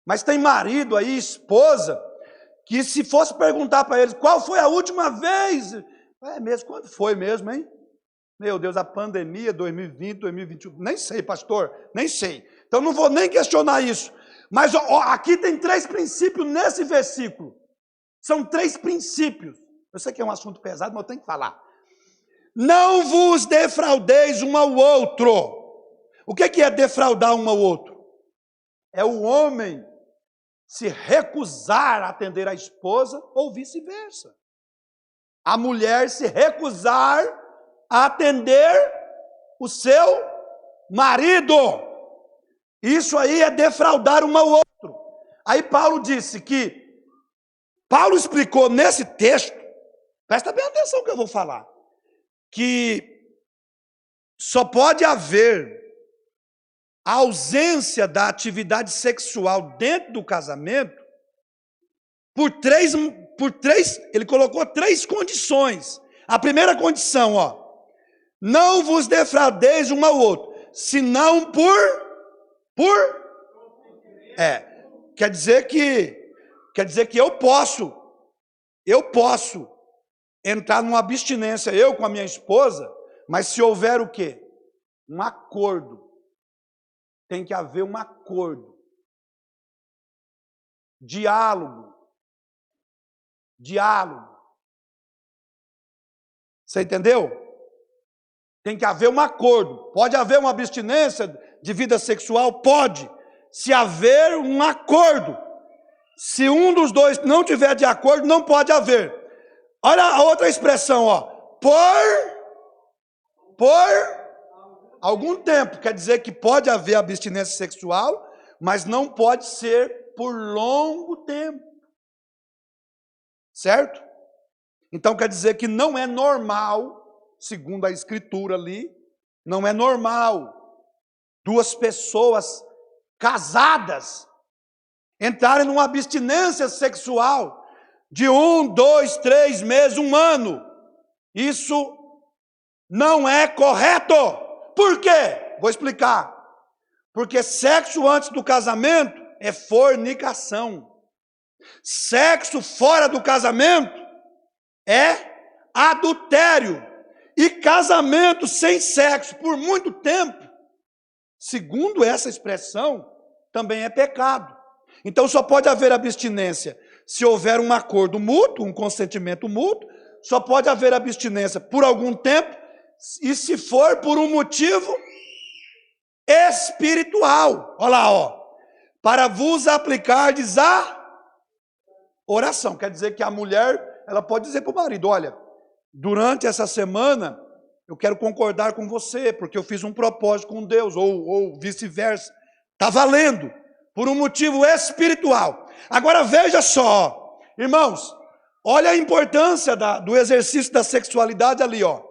mas tem marido aí, esposa, que se fosse perguntar para eles, qual foi a última vez? Mesmo, quando foi mesmo, hein? Meu Deus, a pandemia, 2020, 2021, nem sei, pastor, nem sei. Então não vou nem questionar isso. Mas aqui tem 3 princípios nesse versículo. São 3 princípios. Eu sei que é um assunto pesado, mas eu tenho que falar. Não vos defraudeis um ao outro. O que é defraudar um ao outro? É o homem se recusar a atender a esposa ou vice-versa. A mulher se recusar a atender o seu marido. Isso aí é defraudar um ao outro. Aí Paulo disse que, Paulo explicou nesse texto, presta bem atenção no que eu vou falar, que só pode haver a ausência da atividade sexual dentro do casamento por três, ele colocou 3 condições. A primeira condição, não vos defraudeis um ao outro, senão quer dizer que eu posso entrar numa abstinência, eu com a minha esposa, mas se houver o quê? Um acordo. Tem que haver um acordo. Diálogo. diálogo. Você entendeu? Tem que haver um acordo. Pode haver uma abstinência de vida sexual? Pode. Se haver um acordo. Se um dos dois não tiver de acordo, não pode haver. Olha a outra expressão, ó. Por algum tempo. Quer dizer que pode haver abstinência sexual, mas não pode ser por longo tempo. Certo? Então quer dizer que não é normal, segundo a escritura ali, não é normal duas pessoas casadas entrarem numa abstinência sexual de 1, 2, 3 meses, 1 ano. Isso não é correto. Por quê? Vou explicar. Porque sexo antes do casamento é fornicação. Sexo fora do casamento é adultério. E casamento sem sexo por muito tempo, segundo essa expressão, também é pecado. Então só pode haver abstinência se houver um acordo mútuo, um consentimento mútuo. Só pode haver abstinência por algum tempo e se for por um motivo espiritual. Olha lá, ó. Para vos aplicardes a oração. Quer dizer que a mulher, ela pode dizer para o marido, olha, durante essa semana eu quero concordar com você, porque eu fiz um propósito com Deus, ou vice-versa. Está valendo, por um motivo espiritual. Agora veja só, irmãos, olha a importância do exercício da sexualidade ali, ó.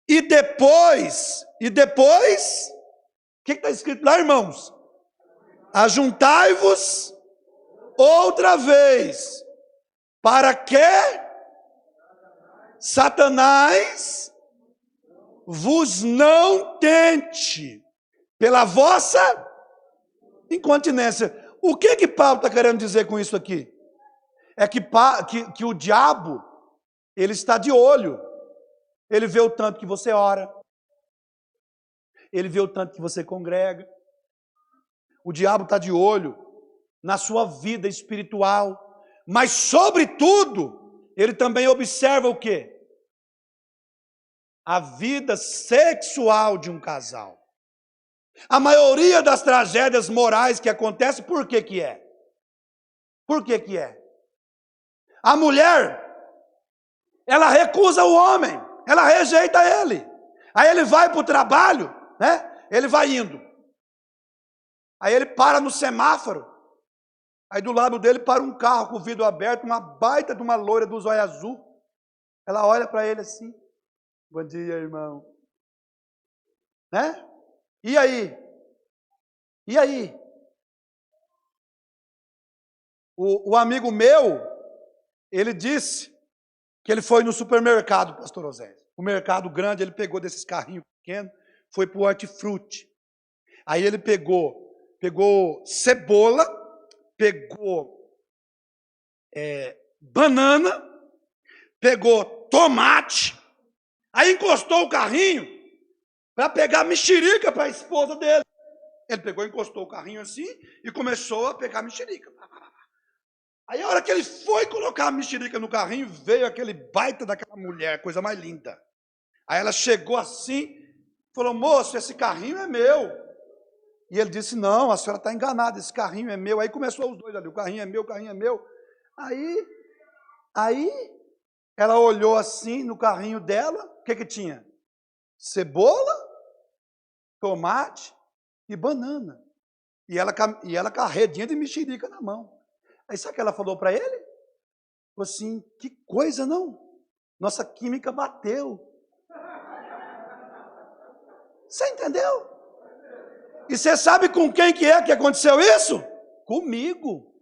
E depois, o que está escrito lá, irmãos? Ajuntai-vos outra vez, para que Satanás vos não tente pela vossa incontinência. O que Paulo está querendo dizer com isso aqui? É que o diabo, ele está de olho. Ele vê o tanto que você ora. Ele vê o tanto que você congrega. O diabo está de olho na sua vida espiritual. Mas, sobretudo, ele também observa o quê? A vida sexual de um casal. A maioria das tragédias morais que acontecem, por que que é? Por que que é? A mulher, ela recusa o homem, ela rejeita ele. Aí ele vai para o trabalho, né? Ele vai indo. Aí ele para no semáforo. Aí do lado dele para um carro com o vidro aberto, uma baita de uma loira do zóio azul. Ela olha para ele assim. Bom dia, irmão. Né? E aí? E aí? O amigo meu, ele disse que ele foi no supermercado, pastor Osés. O mercado grande, ele pegou desses carrinhos pequenos, foi para o hortifruti. Aí ele pegou cebola, pegou banana, pegou tomate, aí encostou o carrinho para pegar mexerica para a esposa dele. Ele pegou, encostou o carrinho assim e começou a pegar mexerica. Aí a hora que ele foi colocar a mexerica no carrinho, veio aquele baita daquela mulher, coisa mais linda. Aí ela chegou assim, falou, moço, esse carrinho é meu. E ele disse, não, a senhora está enganada, esse carrinho é meu. Aí começou os dois ali, o carrinho é meu, o carrinho é meu. Aí ela olhou assim no carrinho dela, o que tinha? Cebola, tomate e banana. E ela com a redinha de mexerica na mão. Aí sabe o que ela falou para ele? Falou assim, que coisa não? Nossa química bateu. Você entendeu? E você sabe com quem que aconteceu isso? Comigo.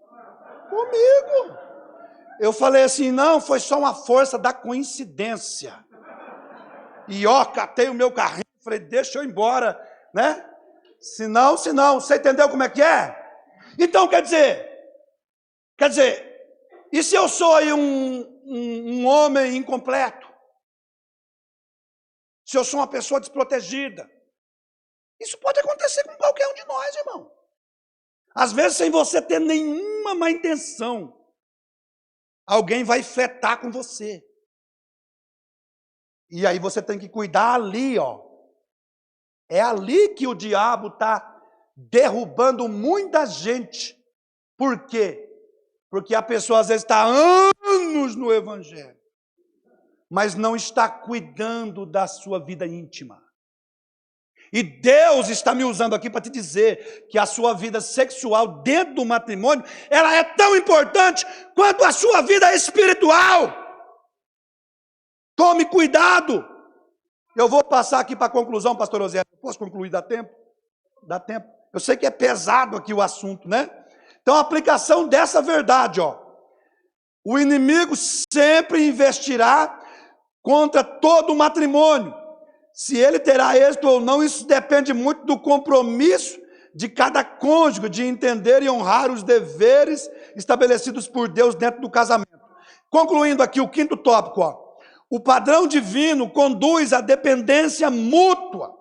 Eu falei assim, não, foi só uma força da coincidência. E catei o meu carrinho, falei, deixa eu ir embora, né? Senão, você entendeu como é que é? Então, quer dizer, e se eu sou aí um homem incompleto? Se eu sou uma pessoa desprotegida? Isso pode acontecer com qualquer um de nós, irmão. Às vezes sem você ter nenhuma má intenção. alguém vai fletar com você. E aí você tem que cuidar ali, ó. É ali que o diabo está derrubando muita gente. Por quê? Porque a pessoa às vezes está anos no evangelho, mas não está cuidando da sua vida íntima. E Deus está me usando aqui para te dizer que a sua vida sexual dentro do matrimônio, ela é tão importante quanto a sua vida espiritual. Tome cuidado. Eu vou passar aqui para a conclusão, pastor José. Posso concluir? Dá tempo? Dá tempo. Eu sei que é pesado aqui o assunto, né? Então, a aplicação dessa verdade, ó. O inimigo sempre investirá contra todo o matrimônio. Se ele terá êxito ou não, isso depende muito do compromisso de cada cônjuge, de entender e honrar os deveres estabelecidos por Deus dentro do casamento. Concluindo aqui o quinto tópico, ó. O padrão divino conduz à dependência mútua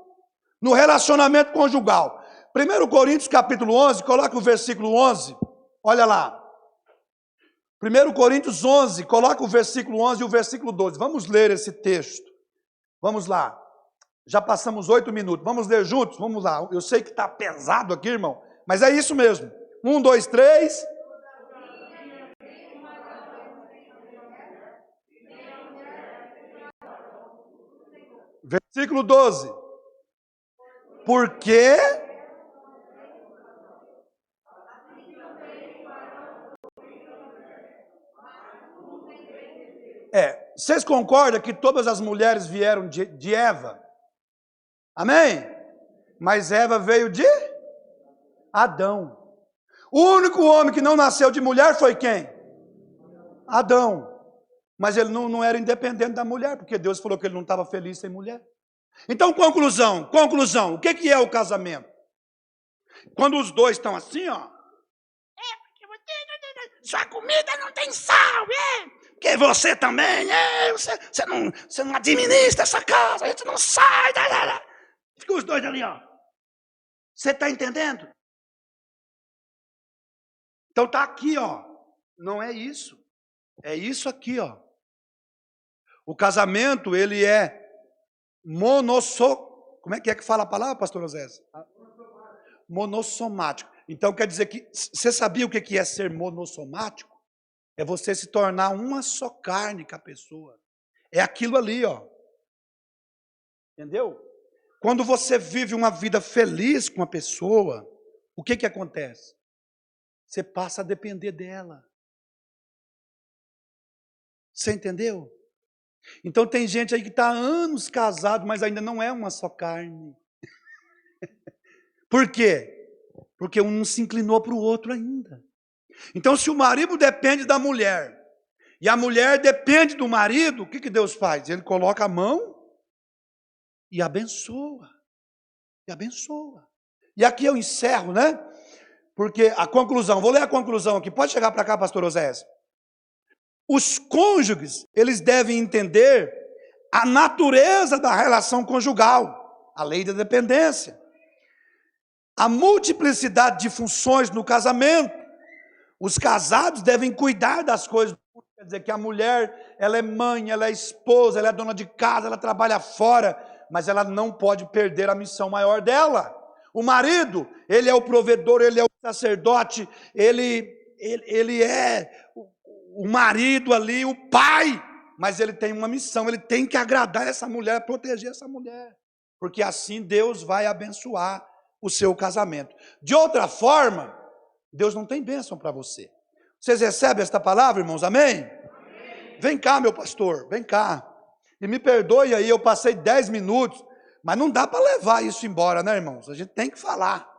no relacionamento conjugal. 1 Coríntios capítulo 11, coloca o versículo 11, olha lá. 1 Coríntios 11, coloca o versículo 11 e o versículo 12. Vamos ler esse texto. Vamos lá. Já passamos 8 minutos. Vamos ler juntos? Vamos lá. Eu sei que está pesado aqui, irmão, mas é isso mesmo. 1, 2, 3. Versículo 12. Porque vocês concordam que todas as mulheres vieram de Eva? Amém? Mas Eva veio de Adão. O único homem que não nasceu de mulher foi quem? Adão. Mas ele não era independente da mulher, porque Deus falou que ele não estava feliz sem mulher. Então, conclusão, o que é o casamento? Quando os dois estão assim, ó. Sua comida não tem sal, porque você também, você não administra essa casa, a gente não sai. Fica os dois ali, ó. Você está entendendo? Então está aqui, ó. Não é isso. É isso aqui, ó. O casamento, ele é Como é que fala a palavra, pastor Osés? Monossomático. Então quer dizer que, você sabia o que é ser monossomático? É você se tornar uma só carne com a pessoa. É aquilo ali, ó. Entendeu? Quando você vive uma vida feliz com a pessoa, o que acontece? Você passa a depender dela. Você entendeu? Então tem gente aí que está há anos casado, mas ainda não é uma só carne. Por quê? Porque um não se inclinou para o outro ainda. Então, se o marido depende da mulher, e a mulher depende do marido, o que Deus faz? Ele coloca a mão e abençoa. E abençoa. E aqui eu encerro, né? Porque a conclusão, vou ler a conclusão aqui. Pode chegar para cá, pastor Osés. Os cônjuges, eles devem entender a natureza da relação conjugal, a lei da dependência, a multiplicidade de funções no casamento. Os casados devem cuidar das coisas. Quer dizer que a mulher, ela é mãe, ela é esposa, ela é dona de casa, ela trabalha fora, mas ela não pode perder a missão maior dela. O marido, ele é o provedor, ele é o sacerdote, ele é o marido ali, o pai, mas ele tem uma missão, ele tem que agradar essa mulher, proteger essa mulher, porque assim Deus vai abençoar o seu casamento. De outra forma, Deus não tem bênção para você. Vocês recebem esta palavra, irmãos? Amém? Amém? Vem cá, meu pastor, vem cá. E me perdoe aí, eu passei 10 minutos, mas não dá para levar isso embora, né, irmãos? A gente tem que falar.